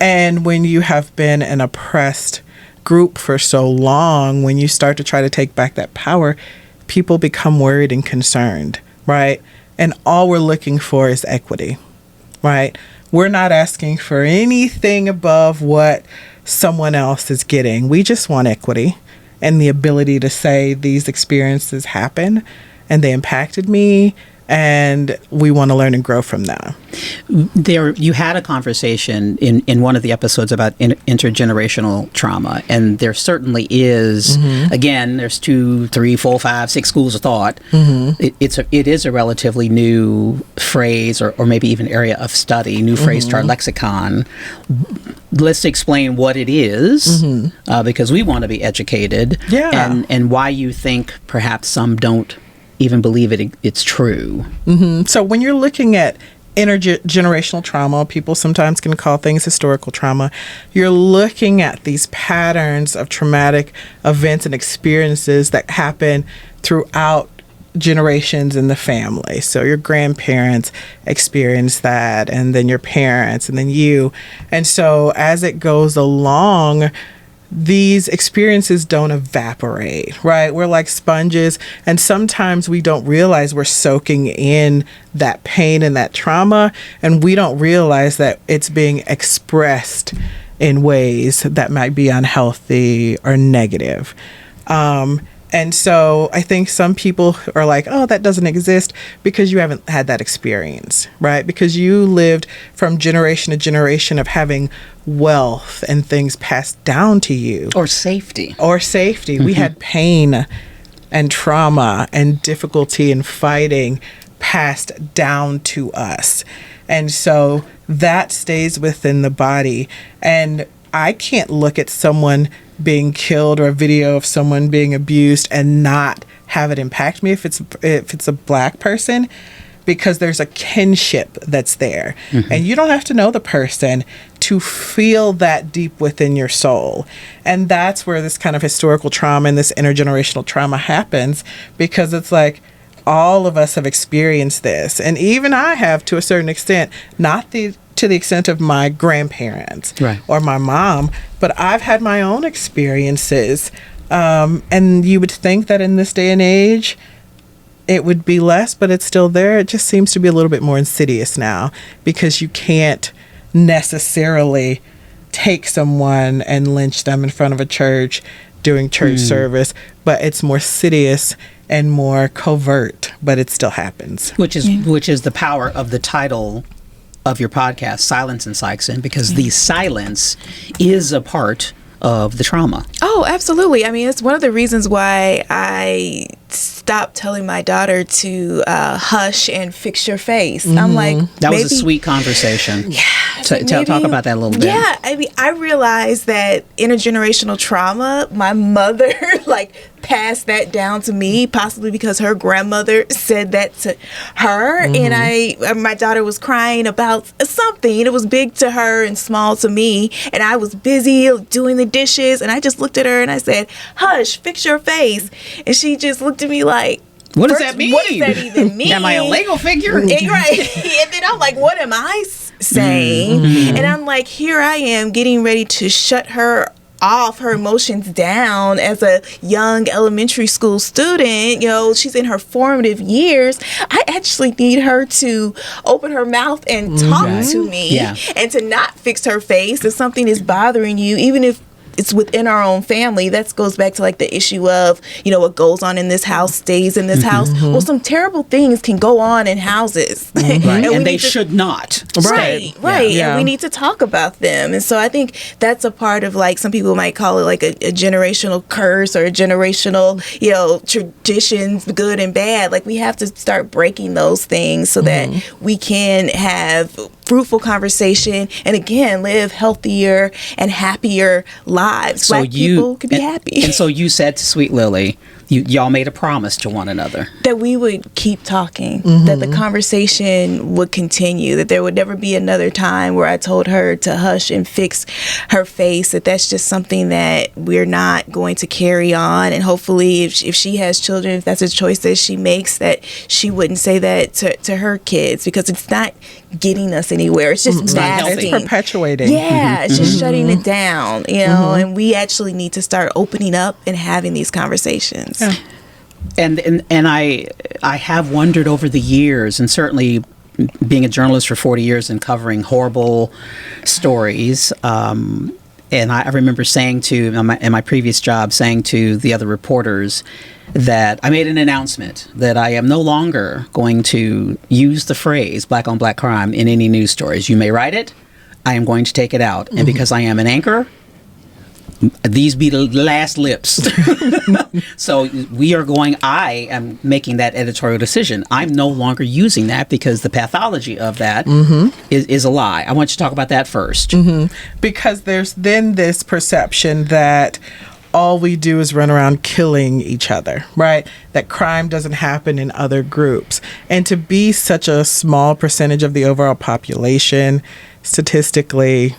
And when you have been an oppressed group for so long, when you start to try to take back that power, people become worried and concerned right? And all we're looking for is equity, right? We're not asking for anything above what someone else is getting. We just want equity and the ability to say these experiences happen and they impacted me, and we want to learn and grow from that. You had a conversation in one of the episodes about intergenerational trauma, and there certainly is. Again, there's 2, 3, 4, 5, 6 schools of thought. It is a relatively new phrase, or maybe even area of study, new phrase to our lexicon. Let's explain what it is, because we want to be educated, and why you think perhaps some don't even believe it's true. So when you're looking at intergenerational trauma, people sometimes can call things historical trauma. You're looking at these patterns of traumatic events and experiences that happen throughout generations in the family. So your grandparents experienced that, and then your parents, and then you. And so as it goes along, these experiences don't evaporate, right? We're like sponges, and sometimes we don't realize we're soaking in that pain and that trauma, and we don't realize that it's being expressed in ways that might be unhealthy or negative. And so I think some people are like, oh, that doesn't exist because you haven't had that experience, right? Because you lived from generation to generation of having wealth and things passed down to you. Or safety. We had pain and trauma and difficulty in fighting passed down to us. And so that stays within the body. And I can't look at someone being killed or a video of someone being abused and not have it impact me if it's a Black person, because there's a kinship that's there. And you don't have to know the person to feel that deep within your soul. And that's where this kind of historical trauma and this intergenerational trauma happens, because it's like all of us have experienced this. And even I have, to a certain extent, not to the extent of my grandparents or my mom, but I've had my own experiences. And you would think that in this day and age, it would be less, but it's still there. It just seems to be a little bit more insidious now, because you can't necessarily take someone and lynch them in front of a church doing church service, but it's more insidious and more covert, but it still happens. Which is the power of the title of your podcast, Silence in Sikeston, because the silence is a part of the trauma. Oh, absolutely. I mean, it's one of the reasons why I stopped telling my daughter to hush and fix your face. I'm like, that was a sweet conversation. Yeah. Talk about that a little bit. Yeah. I mean, I realized that intergenerational trauma, my mother passed that down to me, possibly because her grandmother said that to her. And my daughter was crying about something. It was big to her and small to me. And I was busy doing the dishes. And I just looked at her and I said, hush, fix your face. And she just looked at me like, what does that mean? What does that even mean? Am I a Lego figure? Right. And then I'm like, what am I saying? And I'm like, here I am getting ready to shut her off, her emotions down as a young elementary school student. You know, she's in her formative years. I actually need her to open her mouth and talk to me and to not fix her face. If something is bothering you, even if it's within our own family, that goes back to like the issue of, you know, what goes on in this house stays in this house. Well, some terrible things can go on in houses. And they should not. Right. Yeah. And we need to talk about them. And so I think that's a part of, like, some people might call it like a generational curse or a generational, you know, traditions, good and bad. Like, we have to start breaking those things so that we can have fruitful conversation and, again, live healthier and happier lives. So Black people can be happy. And so you said to Sweet Lily, y'all made a promise to one another that we would keep talking, that the conversation would continue, that there would never be another time where I told her to hush and fix her face, that's just something that we're not going to carry on. And hopefully if she has children, if that's a choice that she makes, that she wouldn't say that to her kids, because it's not getting us anywhere. It's just masking. It's perpetuating. Yeah, it's just shutting it down, you know, and we actually need to start opening up and having these conversations. And I I have wondered over the years, and certainly being a journalist for 40 years and covering horrible stories, and I remember saying to, in my previous job, saying to the other reporters that I made an announcement that I am no longer going to use the phrase black on black crime in any news stories. You may write it, I am going to take it out. And because I am an anchor, these be the last lips. So I am making that editorial decision. I'm no longer using that because the pathology of that is a lie. I want you to talk about that first. Because there's then this perception that all we do is run around killing each other, right? That crime doesn't happen in other groups. And to be such a small percentage of the overall population, statistically,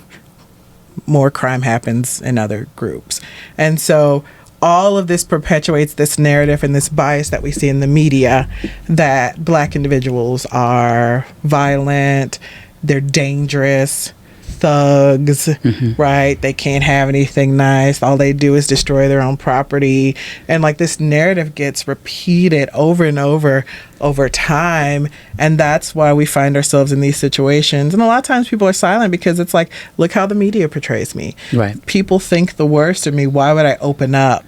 more crime happens in other groups. And so all of this perpetuates this narrative and this bias that we see in the media that Black individuals are violent, they're dangerous, thugs, right? They can't have anything nice. All they do is destroy their own property. And like this narrative gets repeated over and over time. And that's why we find ourselves in these situations. And a lot of times people are silent because it's like, look how the media portrays me. Right. People think the worst of me. Why would I open up?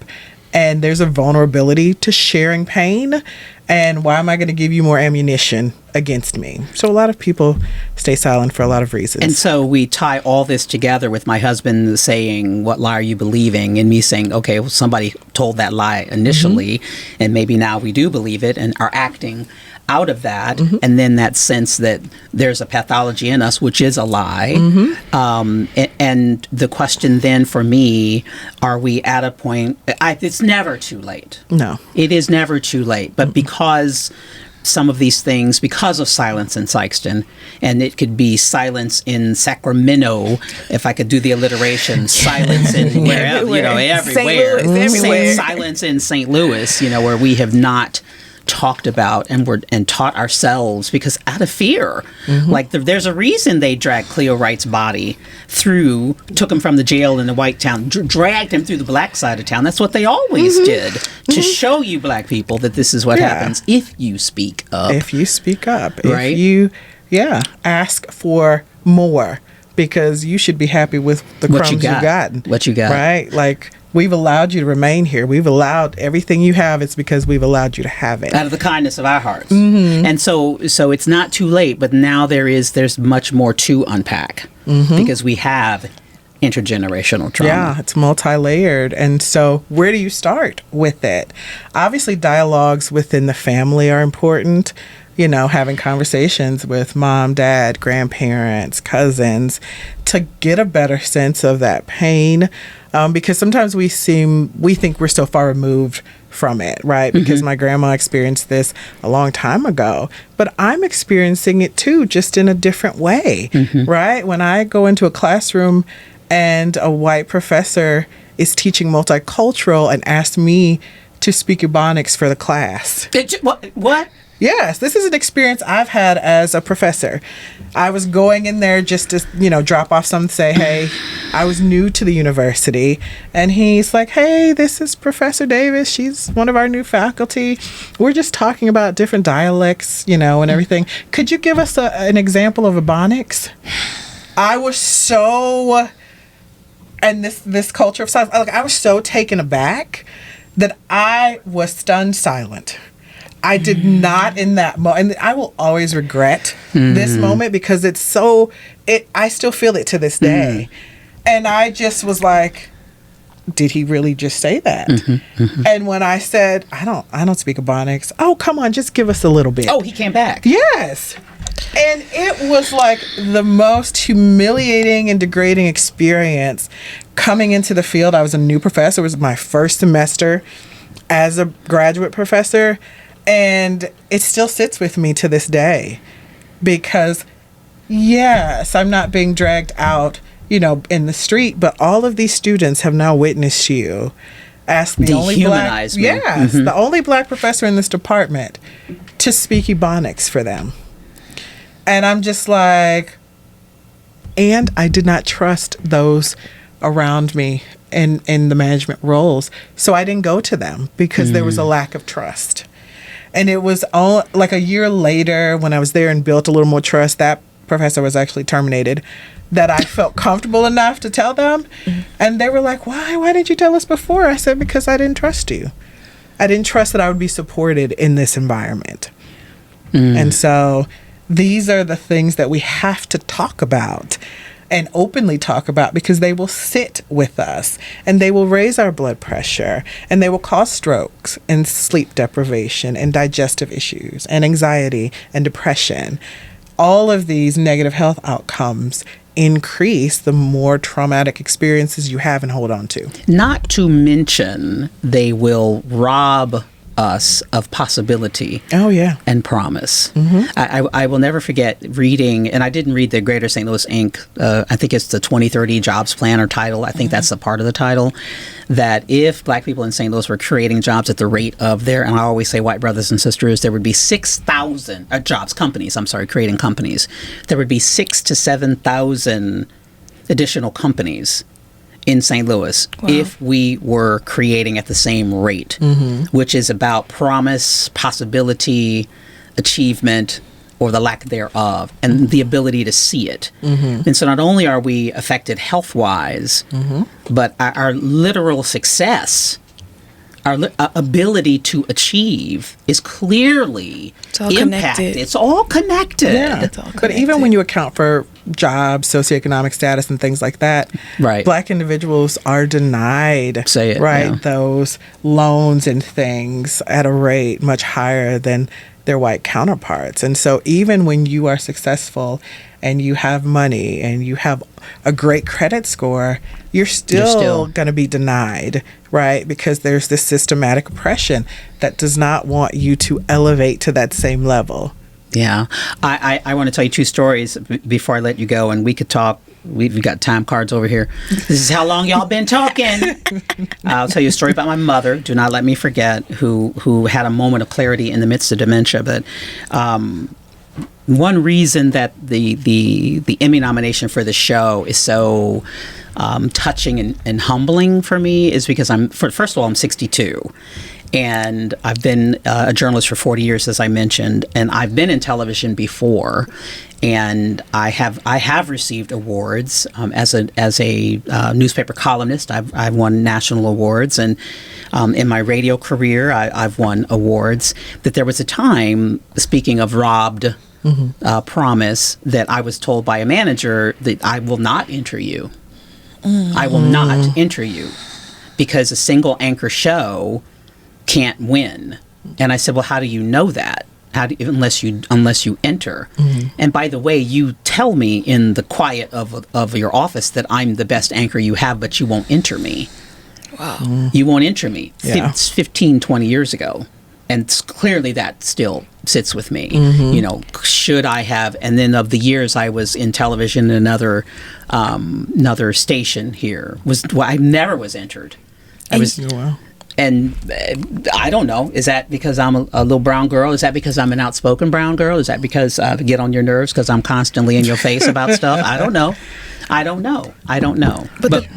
And there's a vulnerability to sharing pain. And why am I going to give you more ammunition against me? So a lot of people stay silent for a lot of reasons. And so we tie all this together with my husband saying, what lie are you believing? And me saying, okay, well, somebody told that lie initially, and maybe now we do believe it and are acting out of that. And then that sense that there's a pathology in us, which is a lie. And the question then for me, are we at a point, it's never too late. No. It is never too late. But because some of these things, because of silence in Sikeston, and it could be silence in Sacramento, if I could do the alliteration, silence in wherever, everywhere. St. Louis, everywhere. Silence in St. Louis, where we have not talked about and taught ourselves because out of fear. Like there's a reason they dragged Cleo Wright's body took him from the jail in the white town, dragged him through the black side of town. That's what they always did to show you Black people that this is what happens if you speak up. If you speak up. Right? If you, ask for more, because you should be happy with the crumbs you've gotten. What you got. Right? Like, we've allowed you to remain here. We've allowed everything you have. It's because we've allowed you to have it. Out of the kindness of our hearts. And so it's not too late, but now there's much more to unpack because we have intergenerational trauma. Yeah, it's multi-layered. And so where do you start with it? Obviously, dialogues within the family are important. Having conversations with mom, dad, grandparents, cousins to get a better sense of that pain. Because sometimes we think we're so far removed from it, right? Because my grandma experienced this a long time ago, but I'm experiencing it too, just in a different way, right? When I go into a classroom and a white professor is teaching multicultural and asks me to speak Ebonics for the class. What? Yes, this is an experience I've had as a professor. I was going in there just to, drop off something, say, hey, I was new to the university. And he's like, hey, this is Professor Davis. She's one of our new faculty. We're just talking about different dialects, and everything. Could you give us an example of Ebonics? I was so, and this culture of silence, I was so taken aback that I was stunned silent. I did not in that moment, and I will always regret this moment because I still feel it to this day. And I just was like, did he really just say that? And when I said, I don't speak Ebonics. Oh, come on, just give us a little bit. Oh, he came back. Yes. And it was like the most humiliating and degrading experience coming into the field. I was a new professor. It was my first semester as a graduate professor. And it still sits with me to this day because, yes, I'm not being dragged out, in the street, but all of these students have now witnessed you as the only Black, the only Black professor in this department to speak Ebonics for them. And I'm just like, and I did not trust those around me in the management roles. So I didn't go to them because there was a lack of trust. And it was all like a year later when I was there and built a little more trust, that professor was actually terminated, that I felt comfortable enough to tell them. And they were like, why didn't you tell us before? I said, because I didn't trust you. I didn't trust that I would be supported in this environment. And so these are the things that we have to talk about and openly talk about, because they will sit with us and they will raise our blood pressure and they will cause strokes and sleep deprivation and digestive issues and anxiety and depression. All of these negative health outcomes increase the more traumatic experiences you have and hold on to. Not to mention, they will rob us of possibility. Oh, yeah. And promise. I will never forget reading, and I didn't read the Greater St. Louis Inc. I think it's the 2030 Jobs Plan or title. I think that's a part of the title. That if Black people in St. Louis were creating jobs at the rate of their, and I always say white brothers and sisters, there would be 6,000 creating companies. There would be 6,000 to 7,000 additional companies in St. Louis if we were creating at the same rate, which is about promise, possibility, achievement, or the lack thereof, and the ability to see it. And so not only are we affected health-wise, but our literal success, our ability to achieve is clearly impacted. It's all connected. Yeah. It's all connected. But even when you account for jobs, socioeconomic status, and things like that, Right. Black individuals are denied Say it, right, yeah. those loans and things at a rate much higher than their white counterparts. And so even when you are successful and you have money and you have a great credit score, you're still going to be denied, right? Because there's this systematic oppression that does not want you to elevate to that same level. Yeah. I want to tell you two stories before I let you go, and we could talk. We've got time cards over here. This is how long y'all been talking. I'll tell you a story about my mother. Do not let me forget, who had a moment of clarity in the midst of dementia. But one reason that the Emmy nomination for the show is so touching and humbling for me is because first of all, I'm 62. And I've been a journalist for 40 years, as I mentioned, and I've been in television before, and I have received awards as a newspaper columnist. I've won national awards, and in my radio career, I've won awards. That there was a time, speaking of robbed promise, that I was told by a manager that I will not enter you. I will not enter you because a single anchor show can't win. And I said, well, how do you know that? Unless you enter. And by the way, you tell me in the quiet of your office that I'm the best anchor you have, but you won't enter me. Wow. You won't enter me. Yeah. It's 15, 20 years ago. And clearly that still sits with me. You know, should I have? And then of the years I was in television, another station here I never was entered. And I don't know. Is that because I'm a little brown girl? Is that because I'm an outspoken brown girl? Is that because I get on your nerves because I'm constantly in your face about stuff? I don't know. But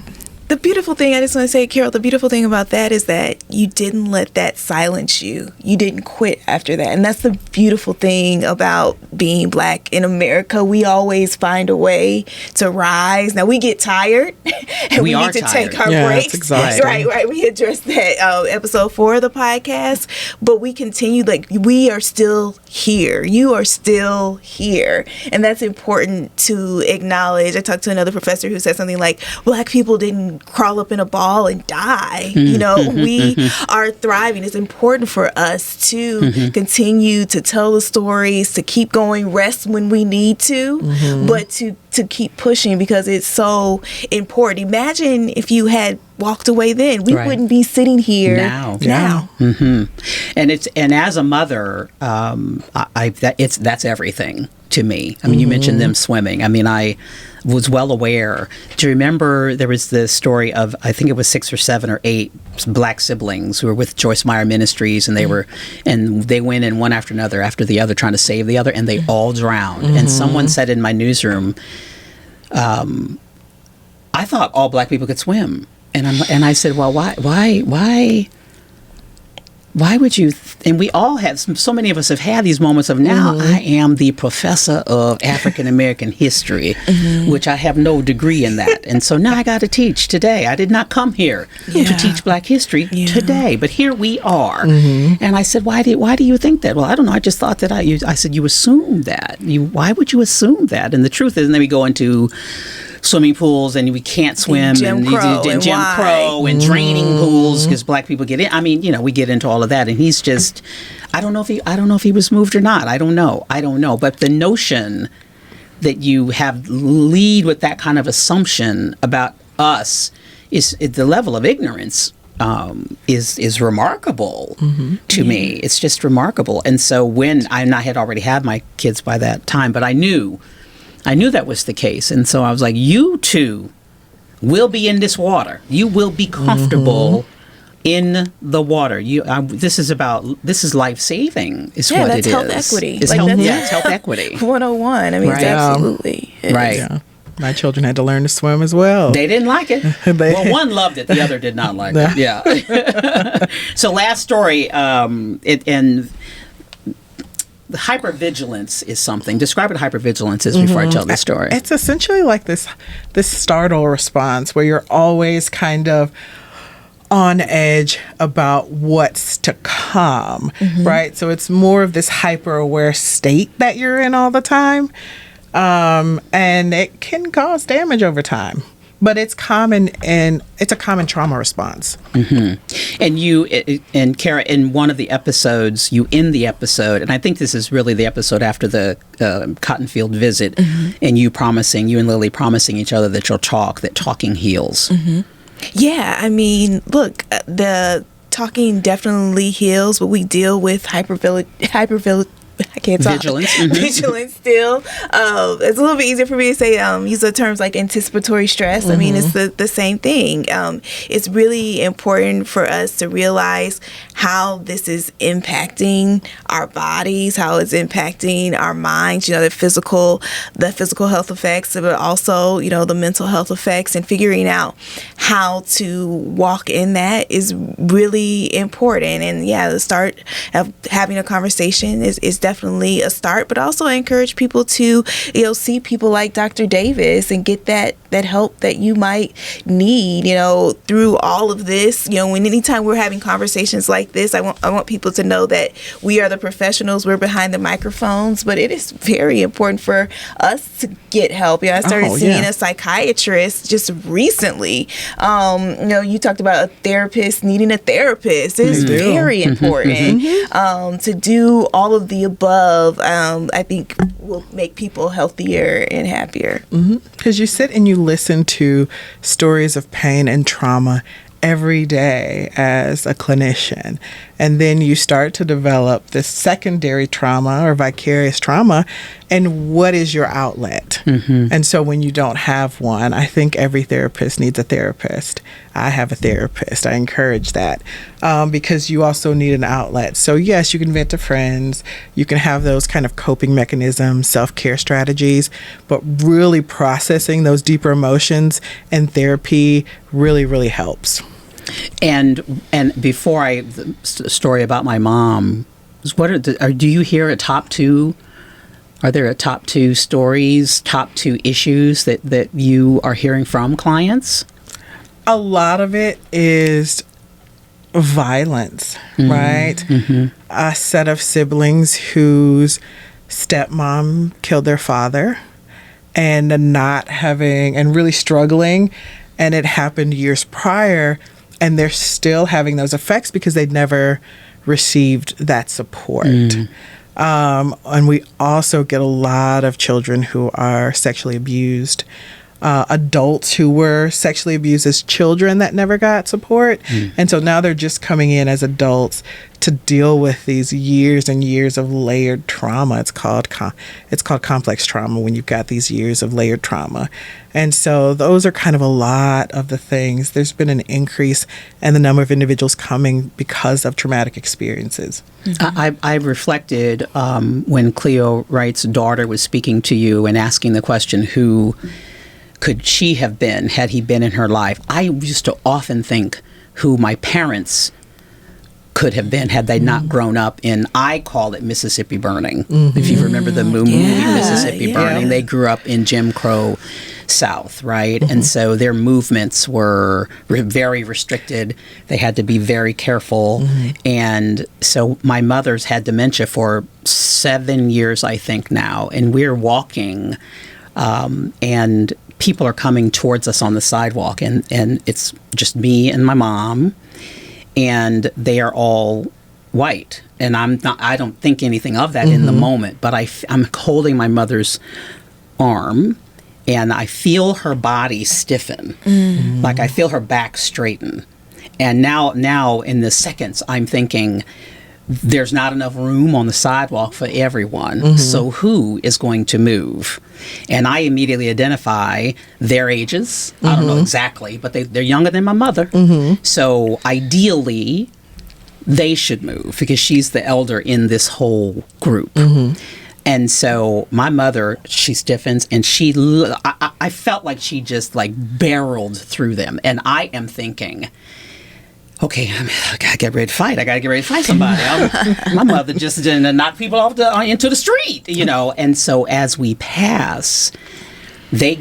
the beautiful thing, I just want to say, Carol, the beautiful thing about that is that you didn't let that silence you. You didn't quit after that. And that's the beautiful thing about being Black in America. We always find a way to rise. Now, we get tired and we need to take our breaks. It's exhausting. Right. We addressed that episode 4 of the podcast. But we continue, we are still here. You are still here. And that's important to acknowledge. I talked to another professor who said something like, Black people didn't crawl up in a ball and die. You know, we are thriving. It's important for us to continue to tell the stories, to keep going, rest when we need to, but to keep pushing because it's so important. Imagine if you had walked away then. We wouldn't be sitting here now. And as a mother, that's everything to me. I mean, you mentioned them swimming. I mean, I was well aware. Do you remember there was the story of, I think it was 6 or 7 or 8 Black siblings who were with Joyce Meyer Ministries, and they went in one after another after the other trying to save the other, and they all drowned. And someone said in my newsroom, I thought all Black people could swim. And I said, well, why why would you? And we all have, so many of us have had these moments of, now I am the professor of African American history, which I have no degree in that. And so now I got to teach today. I did not come here to teach Black history today, but here we are. And I said, why do you think that? Well, I don't know. I just thought that I said, you assume that. Why would you assume that? And the truth is, and then we go into swimming pools and we can't swim, Jim Crow and draining pools because Black people get in. I mean, we get into all of that, and he's just, I don't know if he was moved or not. I don't know. But the notion that you have lead with that kind of assumption about us is the level of ignorance is remarkable to me. It's just remarkable. And so when I had already had my kids by that time, but I knew that was the case. And so I was like, you two will be in this water. You will be comfortable in the water. This is life-saving is what it is. That's health equity. It's health equity. 101. I mean, Right. it's absolutely. Right. Yeah. My children had to learn to swim as well. They didn't like it. Well, one loved it. The other did not like it. Yeah. So last story, and the hypervigilance is something. Describe what hypervigilance is before I tell the story. It's essentially like this startle response where you're always kind of on edge about what's to come, right? So it's more of this hyper-aware state that you're in all the time, and it can cause damage over time. But it's common, and it's a common trauma response. And you and Cara, in one of the episodes, you end the episode, and I think this is really the episode after the Cottonfield visit, and you and Lily promising each other that you'll talk, that talking heals. Yeah, I mean, look, the talking definitely heals, but we deal with I can't talk. Vigilance. Vigilance still. It's a little bit easier for me to say, use the terms like anticipatory stress. I mean, it's the same thing. It's really important for us to realize how this is impacting our bodies, how it's impacting our minds, the physical health effects, but also, the mental health effects, and figuring out how to walk in that is really important. And the start of having a conversation is definitely a start, but also encourage people to, see people like Dr. Davis and get that help that you might need, through all of this. Anytime we're having conversations like this, I want people to know that we are the professionals, we're behind the microphones, but it is very important for us to get help. I started seeing a psychiatrist just recently. You talked about a therapist needing a therapist. It is very important to do all of the above. I think will make people healthier and happier. Because you sit and you listen to stories of pain and trauma every day as a clinician, and then you start to develop this secondary trauma or vicarious trauma, and what is your outlet? And so when you don't have one, I think every therapist needs a therapist. I have a therapist. I encourage that because you also need an outlet. So yes, you can vent to friends, you can have those kind of coping mechanisms, self-care strategies, but really processing those deeper emotions and therapy really, really helps. And before the story about my mom, do you hear a top two? Are there a top two stories, top two issues that you are hearing from clients? A lot of it is violence, right? A set of siblings whose stepmom killed their father and not having, and really struggling, and it happened years prior, and they're still having those effects because they never received that support. And we also get a lot of children who are sexually abused, adults who were sexually abused as children that never got support. And so now they're just coming in as adults to deal with these years and years of layered trauma. It's called complex trauma when you've got these years of layered trauma. And so those are kind of a lot of the things. There's been an increase in the number of individuals coming because of traumatic experiences. I reflected when Cleo Wright's daughter was speaking to you and asking the question, who could she have been had he been in her life? I used to often think who my parents could have been had they not grown up in, I call it Mississippi Burning. If you remember the movie Mississippi Burning, they grew up in Jim Crow South, right? And so their movements were very restricted. They had to be very careful. And so my mother's had dementia for 7 years, I think now, and we're walking and people are coming towards us on the sidewalk, and it's just me and my mom, and they are all white. And I don't think anything of that in the moment, but I'm holding my mother's arm, and I feel her body stiffen, like I feel her back straighten. And now in the seconds, I'm thinking, there's not enough room on the sidewalk for everyone. So who is going to move? And I immediately identify their ages. I don't know exactly, but they're younger than my mother. So ideally, they should move because she's the elder in this whole group. And so my mother, she stiffens, and I felt like she just like barreled through them. And I am thinking, okay, I gotta get ready to fight. I gotta get ready to fight somebody. My mother just didn't knock people off into the street, you know. And so as we pass, they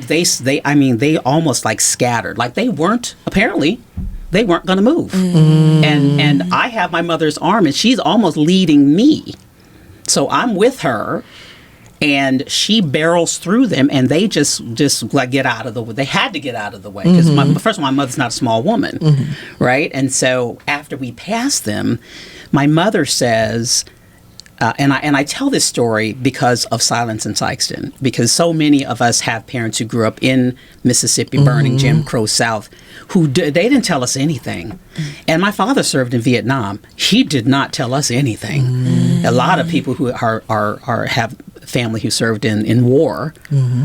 almost like scattered, like they weren't going to move. And I have my mother's arm, and she's almost leading me. So I'm with her, and she barrels through them, and they just like get out of the way. They had to get out of the way because first of all, my mother's not a small woman, right? And so after we pass them, my mother says, and I tell this story because of Silence in Sikeston, because so many of us have parents who grew up in Mississippi burning Jim Crow South, who they didn't tell us anything. And my father served in Vietnam. He did not tell us anything. A lot of people who have family who served in war,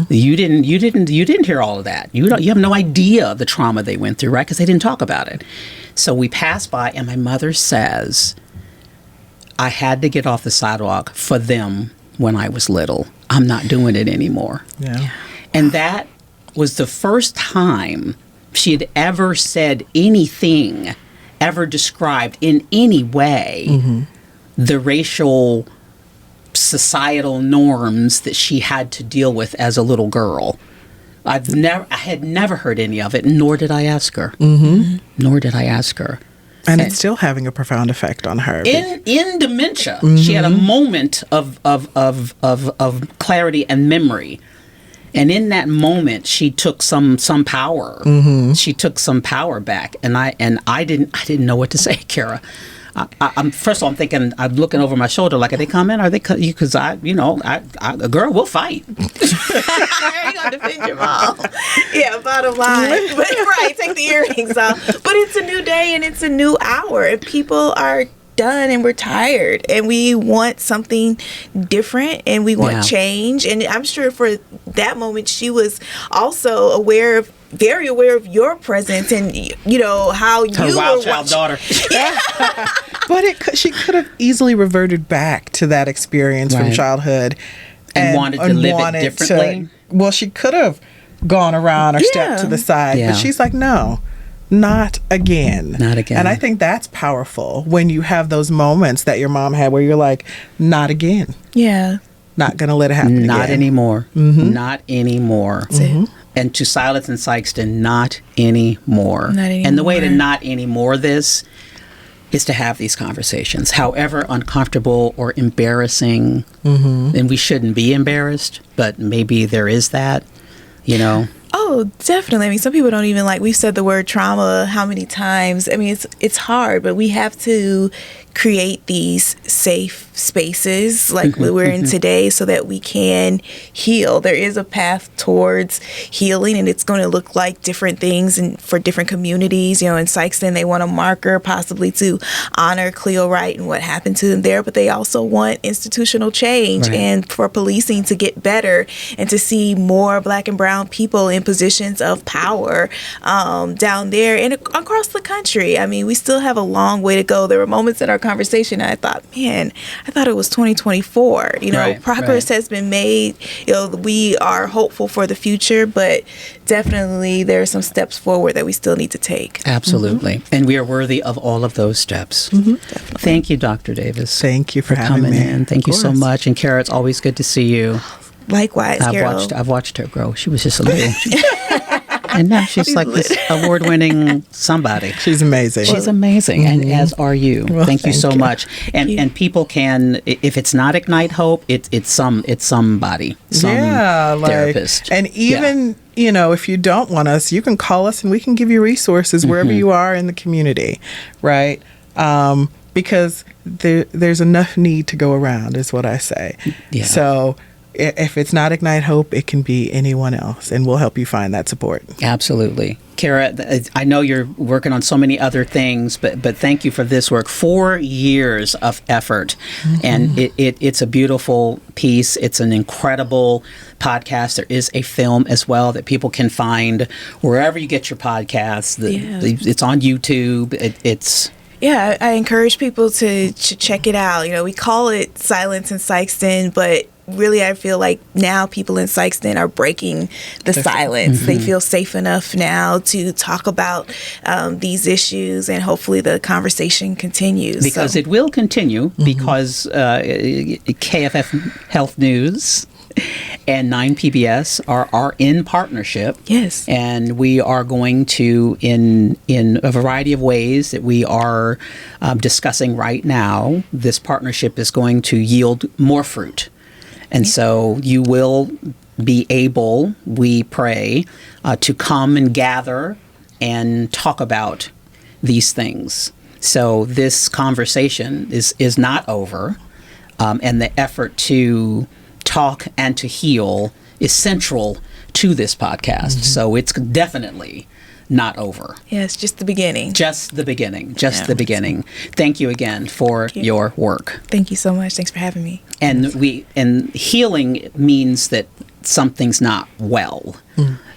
you didn't hear all of that. You have no idea the trauma they went through, right? Because they didn't talk about it. So we passed by, and my mother says, I had to get off the sidewalk for them when I was little. I'm not doing it anymore. Yeah. And that was the first time she had ever said anything, ever described in any way the racial societal norms that she had to deal with as a little girl. I had never heard any of it, nor did I ask her. Nor did I ask her. And it's still having a profound effect on her. In dementia, she had a moment of clarity and memory, and in that moment, she took some power. She took some power back, and I didn't know what to say, Cara. I'm first of all, I'm thinking, I'm looking over my shoulder, like, are they coming? Are they? Because a girl will fight. You're gonna defend your mom. Yeah, bottom line. But right, take the earrings off. But it's a new day and it's a new hour, and people are done and we're tired, and we want something different, and we want change. And I'm sure for that moment, she was also very aware of your presence, and how you her wild were child daughter. But she could have easily reverted back to that experience from childhood and wanted to live it differently. She could have gone around or stepped to the side, but she's like, no, not again. Not again. And I think that's powerful when you have those moments that your mom had where you're like, not again. Yeah. Not going to let it happen again. Not anymore. Not anymore. And to Silence in Sikeston, not anymore. Not anymore. And the way to not anymore this is to have these conversations, however uncomfortable or embarrassing. And we shouldn't be embarrassed, but maybe there is that, Oh, definitely. I mean, some people don't even we've said the word trauma how many times. I mean, it's hard, but we have to create these safe spaces like we're in today so that we can heal. There is a path towards healing, and it's going to look like different things and for different communities. In Sikeston, they want a marker possibly to honor Cleo Wright and what happened to them there, but they also want institutional change and for policing to get better and to see more Black and brown people in positions of power down there and across the country. I mean, we still have a long way to go. There were moments in our conversation I thought, man, I thought it was 2024. Progress has been made. We are hopeful for the future, but definitely there are some steps forward that we still need to take. Absolutely. And we are worthy of all of those steps. Thank you, Dr. Davis. Thank you for having coming me. in. Thank you so much. And Cara, it's always good to see you. Likewise, Carol. I've watched her grow. She was just a little... And now she's like this award-winning somebody. She's amazing. She's amazing, and as are you. Well, thank you so much. And people can, if it's not Ignite Hope, it's somebody, some therapist. And even if you don't want us, you can call us and we can give you resources wherever you are in the community, right? Because there's enough need to go around, is what I say. Yeah. So if it's not Ignite Hope, it can be anyone else, and we'll help you find that support. Absolutely. Cara, I know you're working on so many other things, but thank you for this work. 4 years of effort, and it's a beautiful piece. It's an incredible podcast. There is a film as well that people can find wherever you get your podcasts. It's on YouTube. Yeah, I encourage people to check it out. We call it Silence in Sikeston, but really I feel like now people in Sikeston are breaking the silence. They feel safe enough now to talk about these issues, and hopefully the conversation continues. Because it will continue, because KFF Health News and 9PBS are in partnership. Yes. And we are going to, in a variety of ways that we are discussing right now, this partnership is going to yield more fruit. And so you will be able, we pray, to come and gather and talk about these things. So this conversation is not over, and the effort to talk and to heal is central to this podcast. So it's definitely not over. Yeah, it's just the beginning. Just the beginning. The beginning. Thank you again for your work. Thank you so much. Thanks for having me. And healing means that something's not well.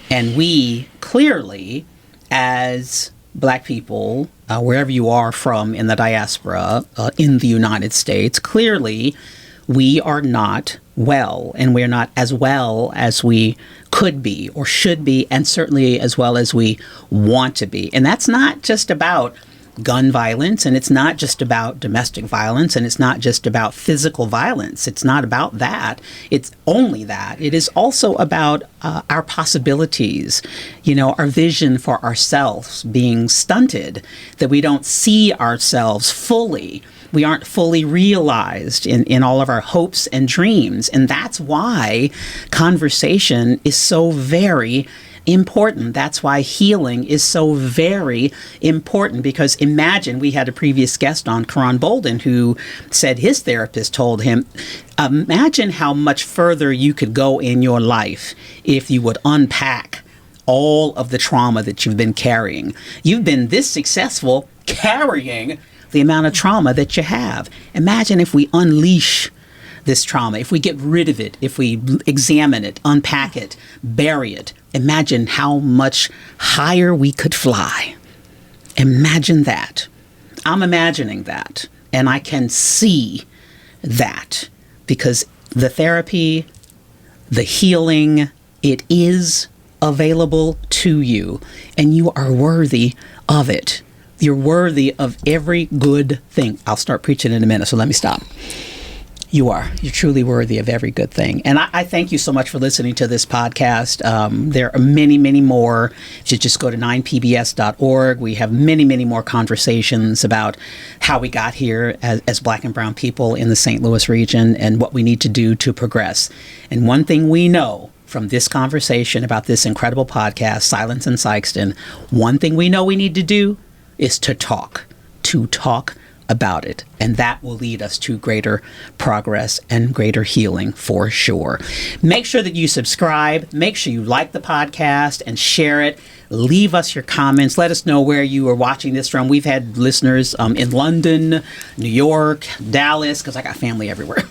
And we clearly, as Black people, wherever you are from in the diaspora, in the United States, clearly we are not well, and we're not as well as we could be or should be, and certainly as well as we want to be. And that's not just about gun violence, and it's not just about domestic violence, and it's not just about physical violence. It's not about that. It's only that. It is also about our possibilities, our vision for ourselves being stunted, that we don't see ourselves fully. We aren't fully realized in all of our hopes and dreams. And that's why conversation is so very important. That's why healing is so very important, because imagine, we had a previous guest on, Karan Bolden, who said his therapist told him, imagine how much further you could go in your life if you would unpack all of the trauma that you've been carrying. You've been this successful carrying the amount of trauma that you have. Imagine if we unleash this trauma, if we get rid of it, if we examine it, unpack it, bury it. Imagine how much higher we could fly. Imagine that. I'm imagining that, and I can see that, because the therapy, the healing, it is available to you, and you are worthy of it. You're worthy of every good thing. I'll start preaching in a minute, so let me stop. You are. You're truly worthy of every good thing. And I thank you so much for listening to this podcast. There are many, many more. You should just go to 9pbs.org. We have many, many more conversations about how we got here as Black and brown people in the St. Louis region, and what we need to do to progress. And one thing we know from this conversation about this incredible podcast, Silence in Sikeston, one thing we know we need to do is to talk about it. And that will lead us to greater progress and greater healing for sure. Make sure that you subscribe. Make sure you like the podcast and share it. Leave us your comments. Let us know where you are watching this from. We've had listeners in London, New York, Dallas, because I got family everywhere.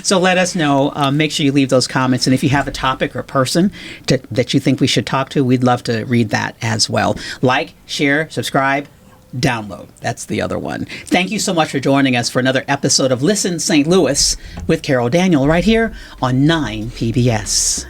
So let us know. Make sure you leave those comments. And if you have a topic or person that you think we should talk to, we'd love to read that as well. Like, share, subscribe, download. That's the other one. Thank you so much for joining us for another episode of Listen St. Louis with Carol Daniel right here on 9 PBS.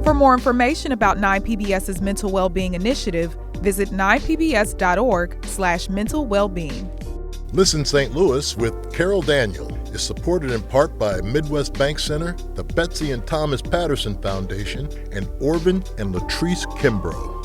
For more information about 9PBS's mental well-being initiative, visit 9pbs.org/mental well-being. Listen St. Louis with Carol Daniel is supported in part by Midwest Bank Center, the Betsy and Thomas Patterson Foundation, and Orvin and Latrice Kimbrough.